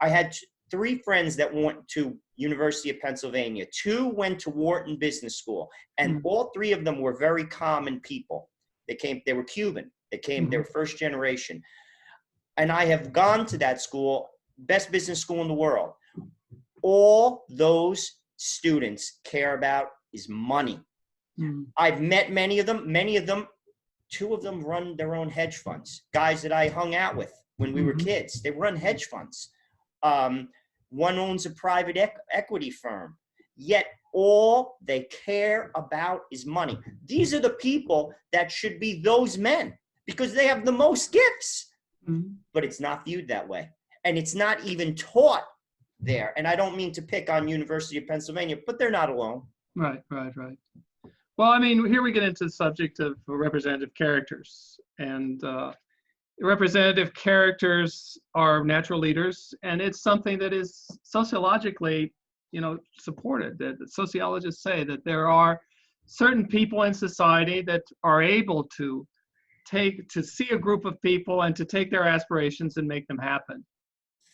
had 3 friends that went to University of Pennsylvania. 2 went to Wharton Business School, and all 3 of them were very common people. They were Cuban. They were first generation. And I have gone to that school, best business school in the world. All those students care about is money. I've met many of them. 2 of them run their own hedge funds. Guys that I hung out with when we were kids, they run hedge funds. One owns a private equity firm. Yet all they care about is money. These are the people that should be those men because they have the most gifts. But it's not viewed that way. And it's not even taught there. And I don't mean to pick on University of Pennsylvania, but they're not alone. Right. Well, I mean, here we get into the subject of representative characters. And representative characters are natural leaders. And it's something that is sociologically, supported. That sociologists say that there are certain people in society that are able to see a group of people and to take their aspirations and make them happen,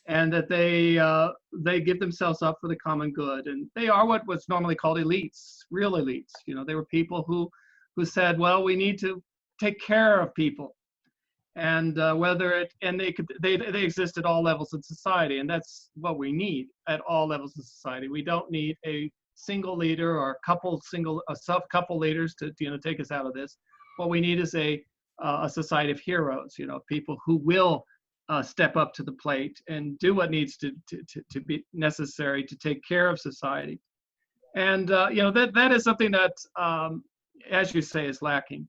and that they give themselves up for the common good, and they are what was normally called elites, real elites. They were people who said, well, we need to take care of people, and they exist at all levels of society, and that's what we need at all levels of society. We don't need a single leader or a couple leaders to take us out of this. What we need is a society of heroes, people who will step up to the plate and do what needs to be necessary to take care of society. And, that is something that, as you say, is lacking.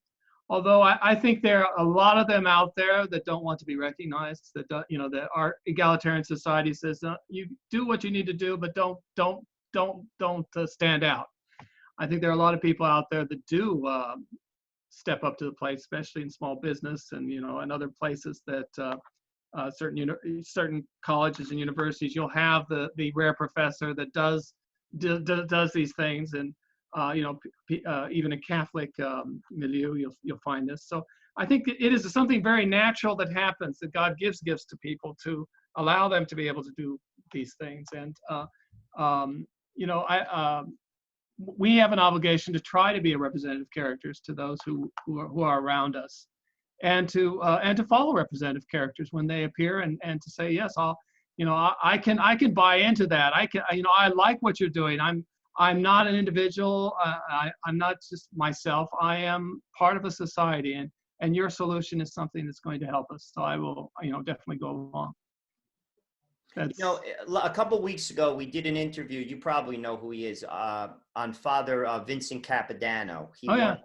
Although I think there are a lot of them out there that don't want to be recognized, that our egalitarian society says, you do what you need to do, but don't stand out. I think there are a lot of people out there that do step up to the plate, especially in small business and and other places that certain colleges and universities, you'll have the rare professor that does these things, and even a Catholic milieu, you'll find this. So I think it is something very natural that happens, that God gives gifts to people to allow them to be able to do these things. And we have an obligation to try to be a representative characters to those who are around us, and to follow representative characters when they appear, and to say, yes, I can buy into that. I like what you're doing. I'm not an individual. I'm not just myself. I am part of a society, and your solution is something that's going to help us. So I will, definitely go along. That's, a couple weeks ago, we did an interview. You probably know who he is, on Father Vincent Capodanno. yeah.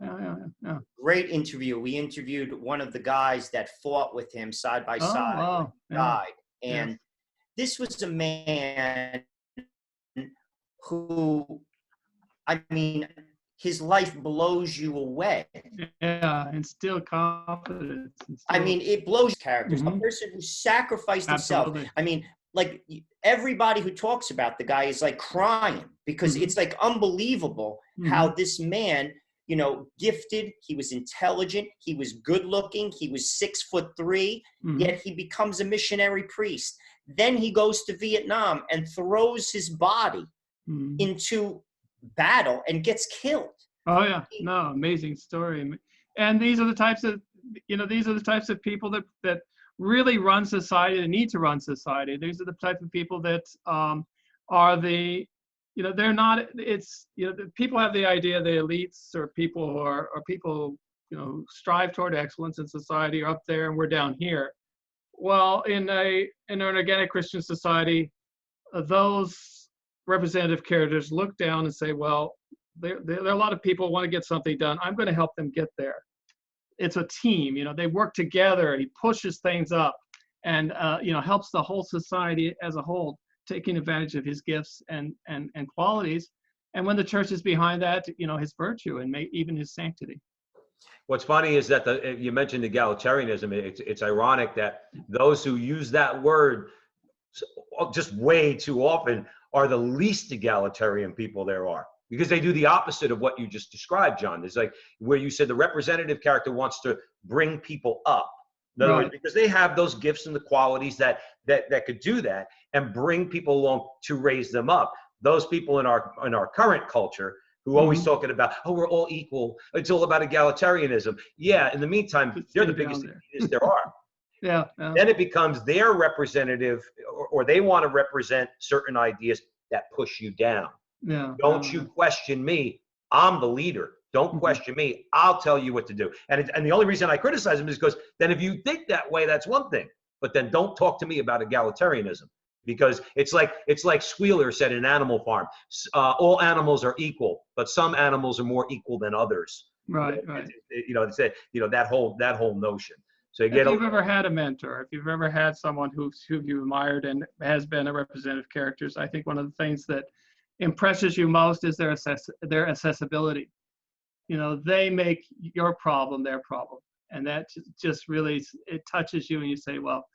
Great interview. We interviewed one of the guys that fought with him side by side when he died. And this was a man who, I mean, his life blows you away. Yeah, instill confidence. I mean, it blows characters. A person who sacrificed himself. I mean, like everybody who talks about the guy is like crying because it's like unbelievable how this man, gifted, he was intelligent, he was good looking, he was 6'3", yet he becomes a missionary priest. Then he goes to Vietnam and throws his body into battle and gets killed. Oh yeah, no, amazing story. And these are the types of people that really run society and need to run society. These are the type of people that are the, they're not, it's, people have the idea the elites or people who are people, who strive toward excellence in society are up there and we're down here. Well, in an organic Christian society, those representative characters look down and say, well, there are a lot of people who want to get something done. I'm going to help them get there. It's a team, they work together. He pushes things up and, helps the whole society as a whole, taking advantage of his gifts and qualities. And when the church is behind that, his virtue and even his sanctity. What's funny is that you mentioned egalitarianism. It's ironic that those who use that word just way too often are the least egalitarian people there are, because they do the opposite of what you just described, John. There's like where you said the representative character wants to bring people up. In other words, because they have those gifts and the qualities that could do that and bring people along to raise them up. Those people in our current culture who always talking about, oh, we're all equal. It's all about egalitarianism. Yeah. In the meantime, they're the biggest elitists there are. Yeah. Then it becomes their representative, or they want to represent certain ideas that push you down. Yeah. Don't you question me. I'm the leader. Don't question me. I'll tell you what to do. And the only reason I criticize them is because then if you think that way, that's one thing. But then don't talk to me about egalitarianism, because it's like Squealer said in Animal Farm. All animals are equal, but some animals are more equal than others. Right. That whole notion. So if you've ever had a mentor, if you've ever had someone who you admired and has been a representative characters, I think one of the things that impresses you most is their accessibility. They make your problem their problem, and that just really, it touches you, and you say, well,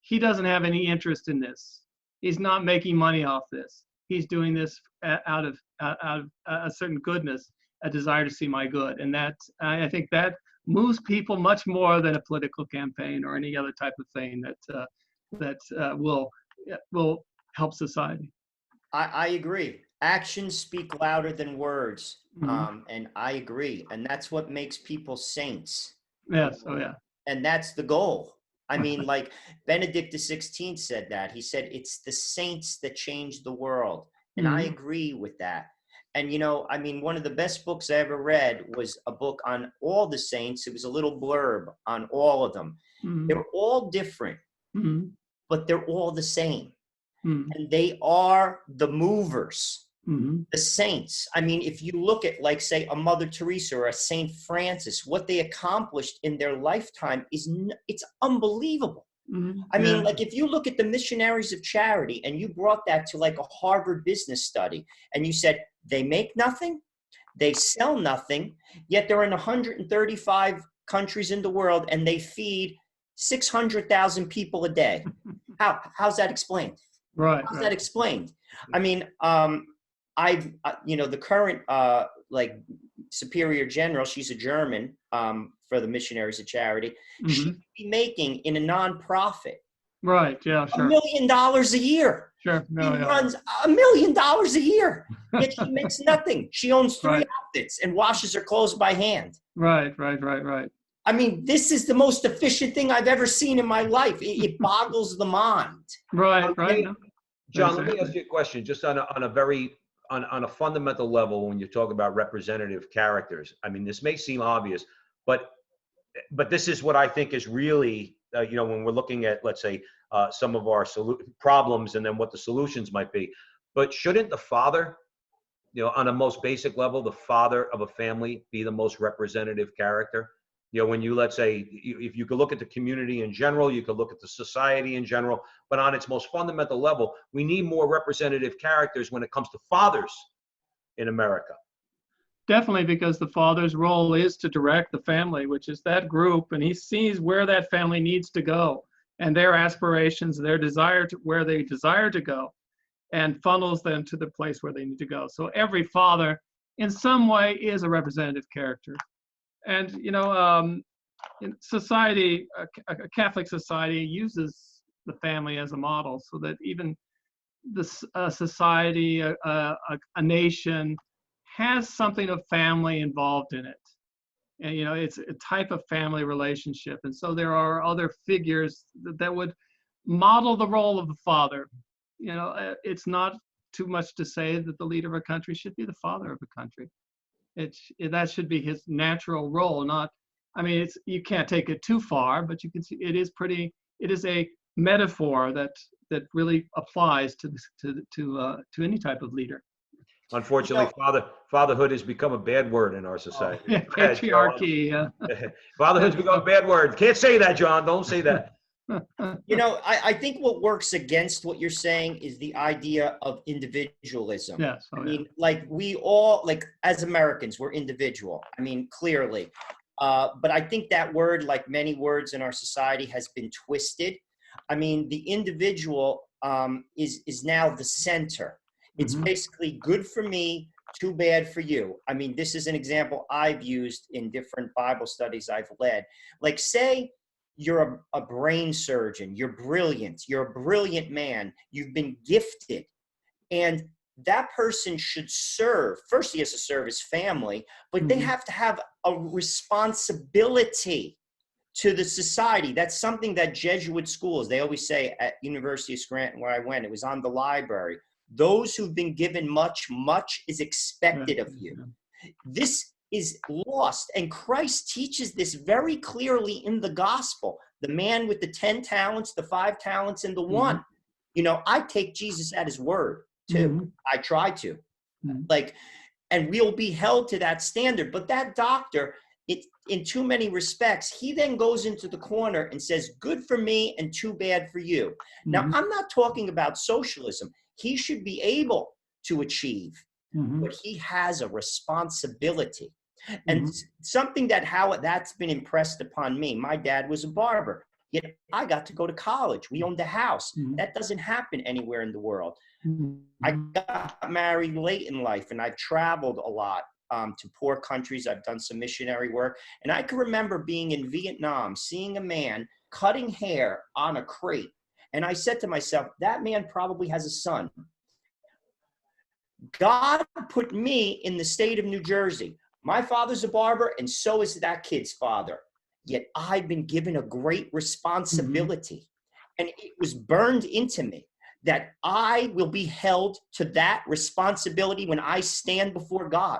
he doesn't have any interest in this. He's not making money off this. He's doing this out of a certain goodness, a desire to see my good, and that I think that moves people much more than a political campaign or any other type of thing that will help society. I agree. Actions speak louder than words. And I agree. And that's what makes people saints. Yes. Oh, yeah. And that's the goal. I mean, like Benedict XVI said that. He said, it's the saints that change the world. And I agree with that. And, one of the best books I ever read was a book on all the saints. It was a little blurb on all of them. They're all different, but they're all the same. And they are the movers, the saints. I mean, if you look at, like, say, a Mother Teresa or a Saint Francis, what they accomplished in their lifetime it's unbelievable. I mean, like, if you look at the missionaries of charity and you brought that to like a Harvard business study and you said they make nothing, they sell nothing, yet they're in 135 countries in the world and they feed 600,000 people a day. How's that explained? Right. How's that explained? I mean, the current superior general, she's a German for the missionaries of charity. She'd be making in a nonprofit. Right. Yeah. Sure. $1 million a year. Sure. No, she runs $1 million a year. Yet she makes nothing. She owns 3 outfits and washes her clothes by hand. Right. I mean, this is the most efficient thing I've ever seen in my life. It boggles the mind. Right. John, let me ask you a question, just on a very on a fundamental level, when you talk about representative characters, I mean, this may seem obvious, but this is what I think is really, when we're looking at, let's say, some of our problems and then what the solutions might be. But shouldn't the father, on a most basic level, the father of a family be the most representative character? When you, let's say, if you could look at the community in general, you could look at the society in general, but on its most fundamental level, we need more representative characters when it comes to fathers in America. Definitely, because the father's role is to direct the family, which is that group, and he sees where that family needs to go and their aspirations, their desire to where they desire to go, and funnels them to the place where they need to go. So every father in some way is a representative character. And, in society, a Catholic society uses the family as a model, so that even this society, a nation, has something of family involved in it. And, it's a type of family relationship. And so there are other figures that would model the role of the father. It's not too much to say that the leader of a country should be the father of a country. That should be his natural role, not, you can't take it too far, but you can see it is a metaphor that really applies to any type of leader. Unfortunately, fatherhood has become a bad word in our society. Patriarchy. Fatherhood's become a bad word. Can't say that, John. Don't say that. I think what works against what you're saying is the idea of individualism. Yes. We all, as Americans, we're individual. Clearly. But I think that word, like many words in our society, has been twisted. The individual is now the center. It's basically good for me, too bad for you. This is an example I've used in different Bible studies I've led. Like, say you're a brain surgeon, you're brilliant, you're a brilliant man, you've been gifted, and that person should serve. First, he has to serve his family, but they have to have a responsibility to the society. That's something that Jesuit schools, they always say at University of Scranton, where I went, it was on the library. Those who've been given much, much is expected of you. This is lost. And Christ teaches this very clearly in the gospel. The man with the 10 talents, the 5 talents, and the 1. I take Jesus at his word too. I try to. And we'll be held to that standard. But that doctor, in too many respects, he then goes into the corner and says, good for me and too bad for you. Now, I'm not talking about socialism. He should be able to achieve, but he has a responsibility. And something that's been impressed upon me. My dad was a barber, yet I got to go to college. We owned a house. That doesn't happen anywhere in the world. I got married late in life, and I've traveled a lot to poor countries. I've done some missionary work. And I can remember being in Vietnam, seeing a man cutting hair on a crate. And I said to myself, that man probably has a son. God put me in the state of New Jersey. My father's a barber, and so is that kid's father. Yet I've been given a great responsibility. And it was burned into me that I will be held to that responsibility when I stand before God.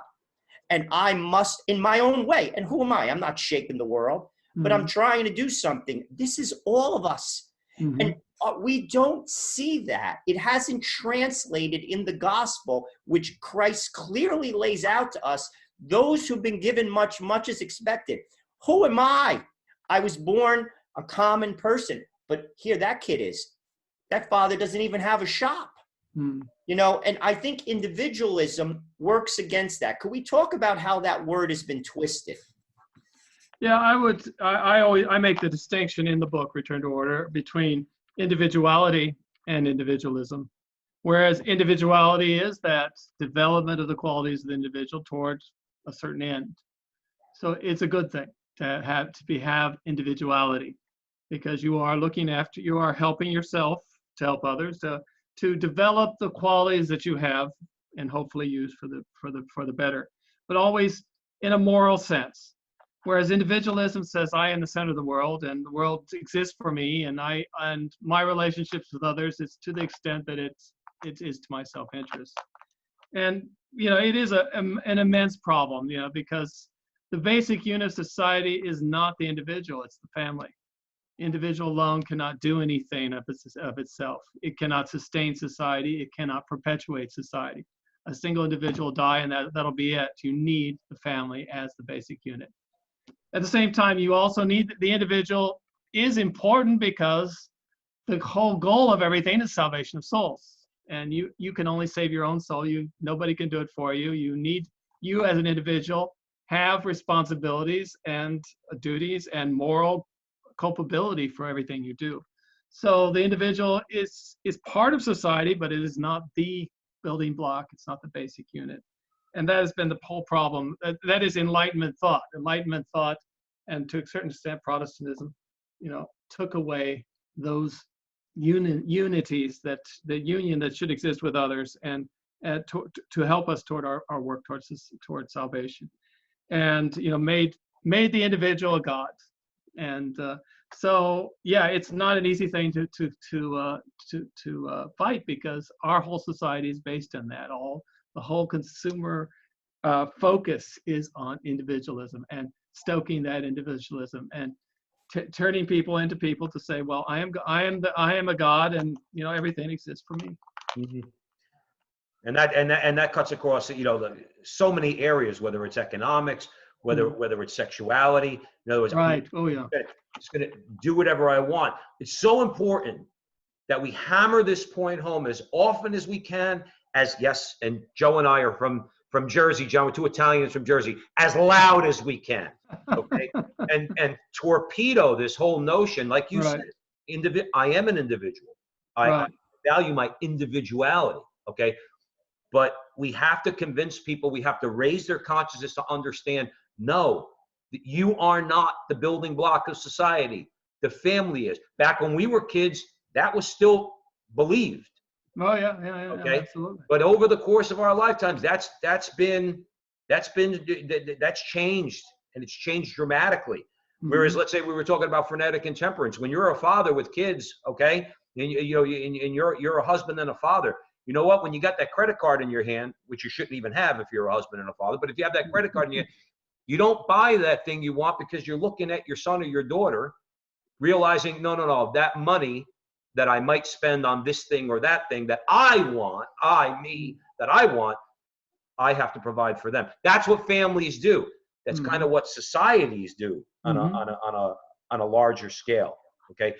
And I must, in my own way, and who am I? I'm not shaping the world, but I'm trying to do something. This is all of us. And we don't see that. It hasn't translated in the gospel, which Christ clearly lays out to us. Those who've been given much, much is expected. Who am I? I was born a common person, but here that kid is. That father doesn't even have a shop. And I think individualism works against that. Could we talk about how that word has been twisted? Yeah, I make the distinction in the book, Return to Order, between individuality and individualism. Whereas individuality is that development of the qualities of the individual towards a certain end. So it's a good thing to have individuality, because you are helping yourself to help others to develop the qualities that you have and hopefully use for the better, but always in a moral sense. Whereas individualism says, I am the center of the world, and the world exists for me, and my relationships with others is to the extent that it is to my self-interest. And, it is an immense problem, because the basic unit of society is not the individual, it's the family. Individual alone cannot do anything of itself. It cannot sustain society. It cannot perpetuate society. A single individual will die, and that'll be it. You need the family as the basic unit. At the same time, you also need the individual is important because the whole goal of everything is salvation of souls. And you can only save your own soul. Nobody can do it for you. You as an individual have responsibilities and duties and moral culpability for everything you do. So the individual is part of society, but it is not the building block. It's not the basic unit. And that has been the whole problem. That is Enlightenment thought. Enlightenment thought, and to a certain extent, Protestantism, took away those unities, that the union that should exist with others, and to help us toward our work towards salvation, and made the individual a god. And so it's not an easy thing to fight, because our whole society is based on that. The whole consumer focus is on individualism and stoking that individualism and turning people into people to say, well, I am a god, and everything exists for me. Mm-hmm. And that cuts across so many areas, whether it's economics, whether it's sexuality. In other words, right. Oh yeah. It's going to do whatever I want. It's so important that we hammer this point home as often as we can. And Joe and I are from Jersey, John, we're two Italians from Jersey, as loud as we can, okay? and torpedo this whole notion, like you said, I am an individual. I value my individuality, okay? But we have to convince people, we have to raise their consciousness to understand, no, you are not the building block of society. The family is. Back when we were kids, that was still believed. Oh yeah, okay, absolutely. But over the course of our lifetimes, that's changed, and it's changed dramatically. Mm-hmm. Whereas, let's say we were talking about frenetic intemperance. When you're a father with kids, okay, and you're a husband and a father. You know what? When you got that credit card in your hand, which you shouldn't even have if you're a husband and a father, but if you have that credit card in your hand, you don't buy that thing you want because you're looking at your son or your daughter, realizing, no, that money that I might spend on this thing or that thing that I want, I have to provide for them. That's what families do. That's kind of what societies do on a larger scale. Okay,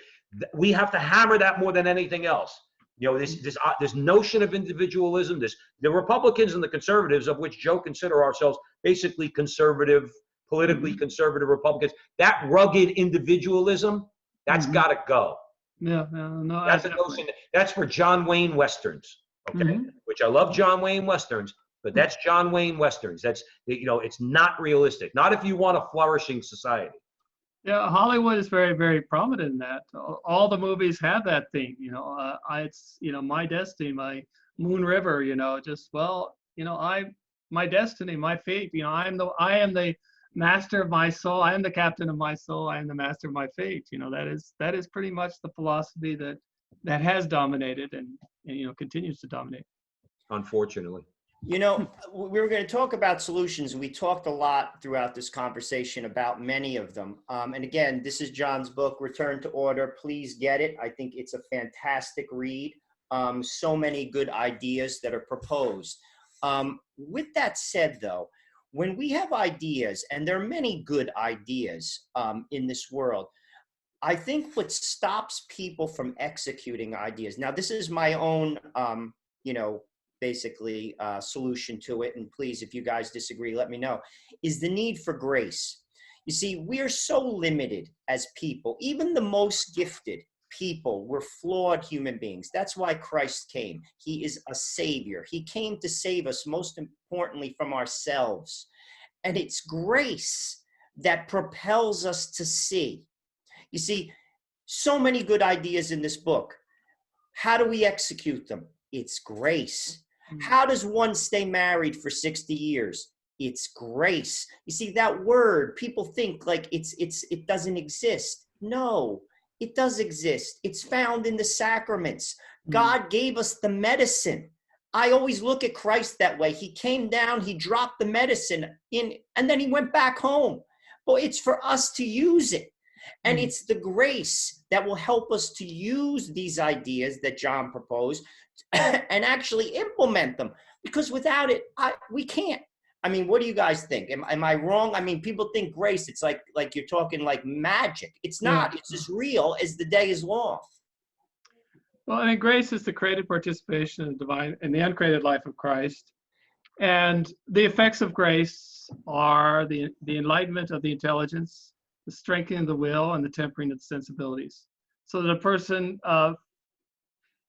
we have to hammer that more than anything else. This notion of individualism. The Republicans and the conservatives, of which Joe consider ourselves basically conservative, politically conservative Republicans. That rugged individualism, that's got to go. Yeah, no, that's a notion. That's for John Wayne Westerns, okay? Which I love John Wayne Westerns, but that's John Wayne Westerns. That's it's not realistic. Not if you want a flourishing society. Yeah, Hollywood is very, very prominent in that. All the movies have that theme. It's my destiny, my Moon River. My destiny, my fate. I am the master of my soul. I am the captain of my soul. I am the master of my fate. That is pretty much the philosophy that has dominated and continues to dominate. Unfortunately. We were going to talk about solutions. We talked a lot throughout this conversation about many of them. And again, this is John's book, Return to Order. Please get it. I think it's a fantastic read. So many good ideas that are proposed. With that said, though, when we have ideas, and there are many good ideas in this world, I think what stops people from executing ideas. Now, this is my own, basically solution to it, and please, if you guys disagree, let me know, is the need for grace. You see, we're so limited as people. Even the most gifted people, we're flawed human beings. That's why Christ came. He is a savior. He came to save us, most importantly, from ourselves. And it's grace that propels us to see. You see, so many good ideas in this book. How do we execute them? It's grace. How does one stay married for 60 years? It's grace. You see, that word, people think like it doesn't exist. No, it does exist. It's found in the sacraments. God gave us the medicine I always look at Christ that way. He came down, he dropped the medicine in, and then he went back home. Well, it's for us to use it. And it's the grace that will help us to use these ideas that John proposed and actually implement them. Because without it, we can't. I mean, what do you guys think? Am I wrong? I mean, people think grace, it's like you're talking like magic. It's not. It's as real as the day is long. Well, I mean, grace is the created participation in the divine and the uncreated life of Christ. And the effects of grace are the enlightenment of the intelligence, the strengthening of the will, and the tempering of the sensibilities. So that a person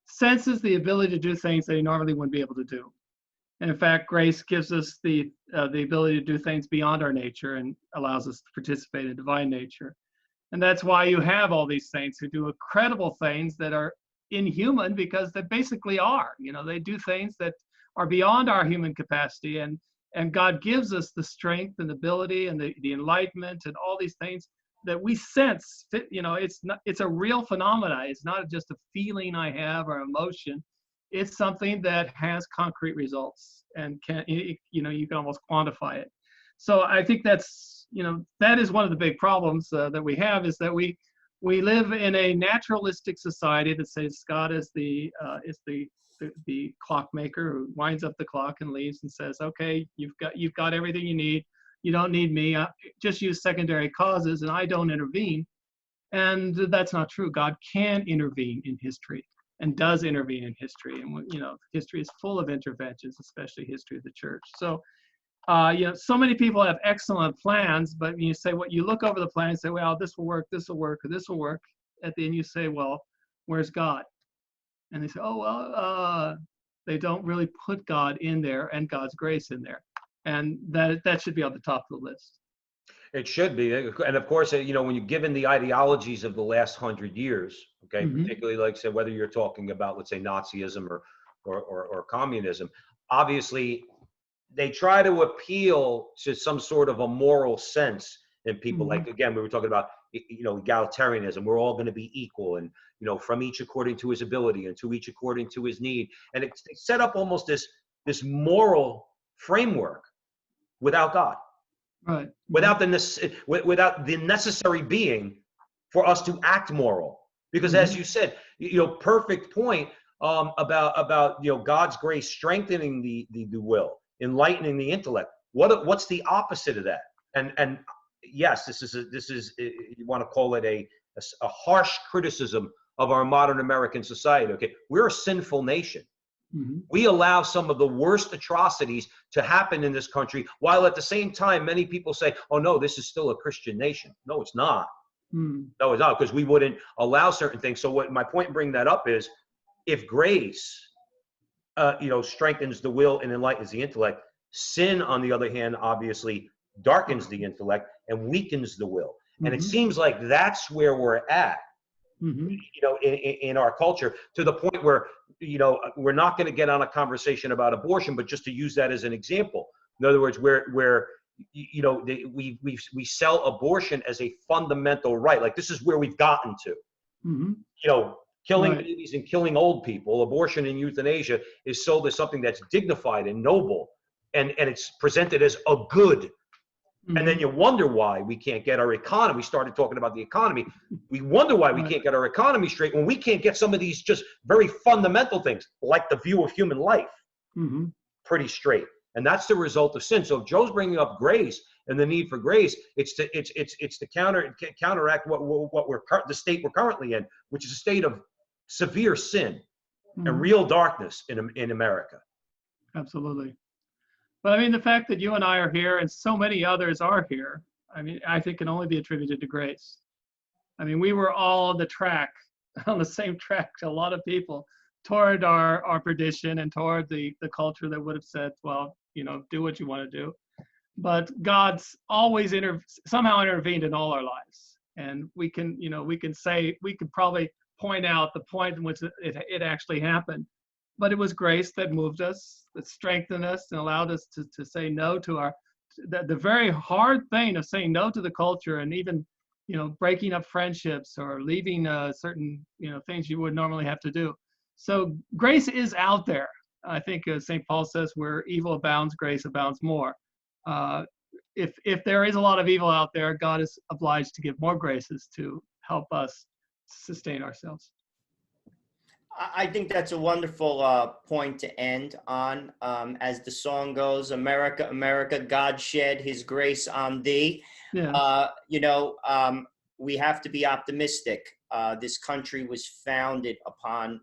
senses the ability to do things that he normally wouldn't be able to do. And in fact, grace gives us the ability to do things beyond our nature and allows us to participate in divine nature. And that's why you have all these saints who do incredible things that are inhuman, because they basically are. You know, they do things that are beyond our human capacity, and God gives us the strength and ability and the enlightenment and all these things that we sense. You know, it's a real phenomena. It's not just a feeling I have or emotion. It's something that has concrete results and you can almost quantify it. So I think that's, that is one of the big problems that we have, is that we live in a naturalistic society that says God is the clockmaker who winds up the clock and leaves and says, okay, you've got everything you need. You don't need me. Just use secondary causes and I don't intervene. And that's not true. God can intervene in history and does intervene in history. And, history is full of interventions, especially history of the church. So, so many people have excellent plans, but you say, you look over the plan and say, well, this will work, or this will work. At the end you say, well, where's God? And they say, oh, well, they don't really put God in there and God's grace in there. And that should be on the top of the list. It should be. And of course, when you're given the ideologies of the last 100 years, okay, particularly like I said, whether you're talking about, let's say, Nazism or communism, obviously they try to appeal to some sort of a moral sense in people. Like, again, we were talking about, egalitarianism. We're all going to be equal, and, from each according to his ability and to each according to his need. And it's set up almost this moral framework without God. Right. Without the necessary being for us to act moral, because as you said, perfect point about God's grace strengthening the will, enlightening the intellect. What's the opposite of that? And yes, this is you want to call it a harsh criticism of our modern American society. Okay, we're a sinful nation. We allow some of the worst atrocities to happen in this country, while at the same time, many people say, oh, no, this is still a Christian nation. No, it's not. No, it's not, because we wouldn't allow certain things. So what my point in bringing that up is, if grace, strengthens the will and enlightens the intellect, sin, on the other hand, obviously darkens the intellect and weakens the will. And it seems like that's where we're at. In our culture, to the point where, we're not going to get on a conversation about abortion, but just to use that as an example. In other words, where we sell abortion as a fundamental right. Like, this is where we've gotten to. Killing babies and killing old people, abortion and euthanasia is sold as something that's dignified and noble, and it's presented as a good. And then you wonder why we can't get our economy. We started talking about the economy. We wonder why we can't get our economy straight when we can't get some of these just very fundamental things, like the view of human life, pretty straight. And that's the result of sin. So if Joe's bringing up grace and the need for grace, it's to counteract the state we're currently in, which is a state of severe sin and real darkness in America. Absolutely. But I mean, the fact that you and I are here and so many others are here, I think can only be attributed to grace. I mean, we were all on the same track to a lot of people toward our perdition and toward the culture that would have said, well, do what you want to do. But God's always somehow intervened in all our lives. And we can probably point out the point in which it actually happened. But it was grace that moved us, that strengthened us, and allowed us to say no to the very hard thing of saying no to the culture, and even, breaking up friendships or leaving certain, things you would normally have to do. So grace is out there. I think St. Paul says where evil abounds, grace abounds more. If there is a lot of evil out there, God is obliged to give more graces to help us sustain ourselves. I think that's a wonderful point to end on. As the song goes, America, America, God shed his grace on thee. Yeah. We have to be optimistic. This country was founded upon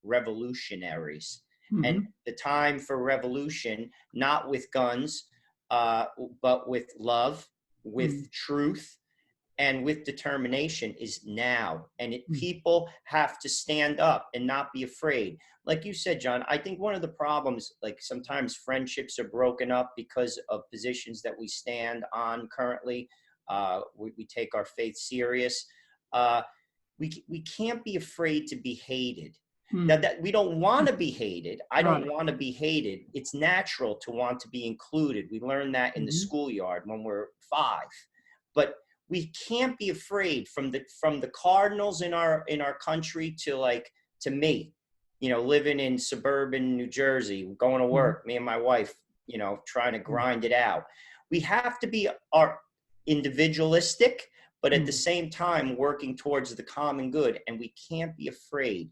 revolutionaries. Mm-hmm. And the time for revolution, not with guns, but with love, with truth, and with determination, is now. And people have to stand up and not be afraid. Like you said, John, I think one of the problems, like sometimes friendships are broken up because of positions that we stand on currently. We take our faith serious. We can't be afraid to be hated. Now, that we don't want to be hated. I don't want to be hated. It's natural to want to be included. We learn that in the schoolyard when we're 5. But we can't be afraid from the cardinals in our country to me, living in suburban New Jersey, going to work, me and my wife, trying to grind it out. We have to be individualistic, but at the same time working towards the common good. And we can't be afraid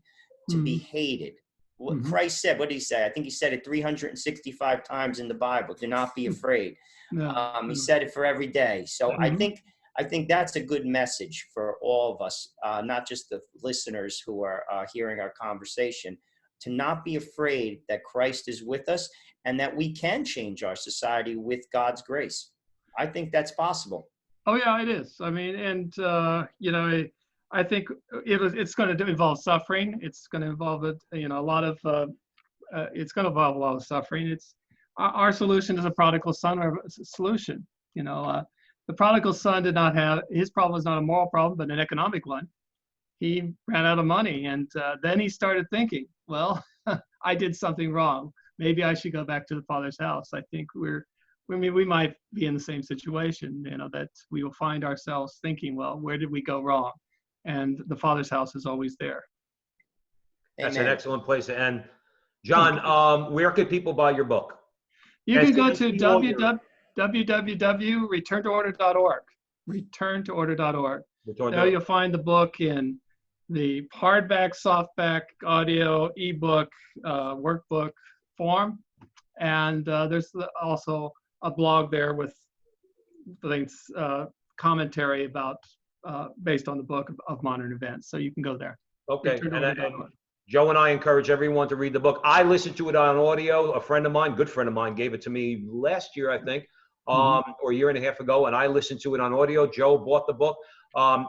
to be hated. What Christ said, what did he say? I think he said it 365 times in the Bible. Do not be afraid. He said it for every day. So I think that's a good message for all of us, not just the listeners who are hearing our conversation, to not be afraid that Christ is with us and that we can change our society with God's grace. I think that's possible. Oh yeah, it is. I mean, and I think it's going to involve suffering. It's going to involve a lot of. It's going to involve a lot of suffering. It's our solution is a prodigal son solution. The prodigal son did not have, his problem was not a moral problem, but an economic one. He ran out of money, and then he started thinking, well, I did something wrong. Maybe I should go back to the Father's house. I think we might be in the same situation, that we will find ourselves thinking, well, where did we go wrong? And the Father's house is always there. That's an excellent place to end. John, where could people buy your book? You can go to www.returntoorder.org. Returntoorder.org. There you'll find the book in the hardback, softback, audio, ebook, workbook form. And there's also a blog there with links, commentary about based on the book of modern events. So you can go there. Okay. And Joe and I encourage everyone to read the book. I listened to it on audio. A friend of mine, good friend of mine, gave it to me last year, I think, or a year and a half ago, and I listened to it on audio. Joe bought the book.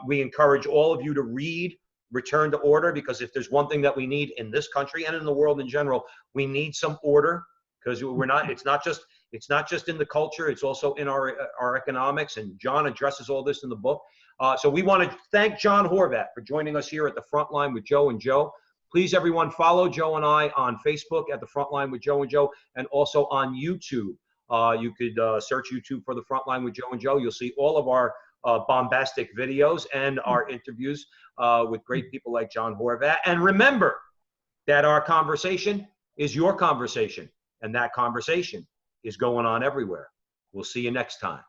We encourage all of you to read Return to Order, because if there's one thing that we need in this country and in the world in general, we need some order, because it's not just in the culture, it's also in our economics, and John addresses all this in the book. So we want to thank John Horvat for joining us here at the Frontline with Joe and Joe. Please, everyone, follow Joe and I on Facebook at the Frontline with Joe and Joe, and also on YouTube. You could search YouTube for the Frontline with Joe and Joe. You'll see all of our bombastic videos and our interviews with great people like John Horvat. And remember that our conversation is your conversation, and that conversation is going on everywhere. We'll see you next time.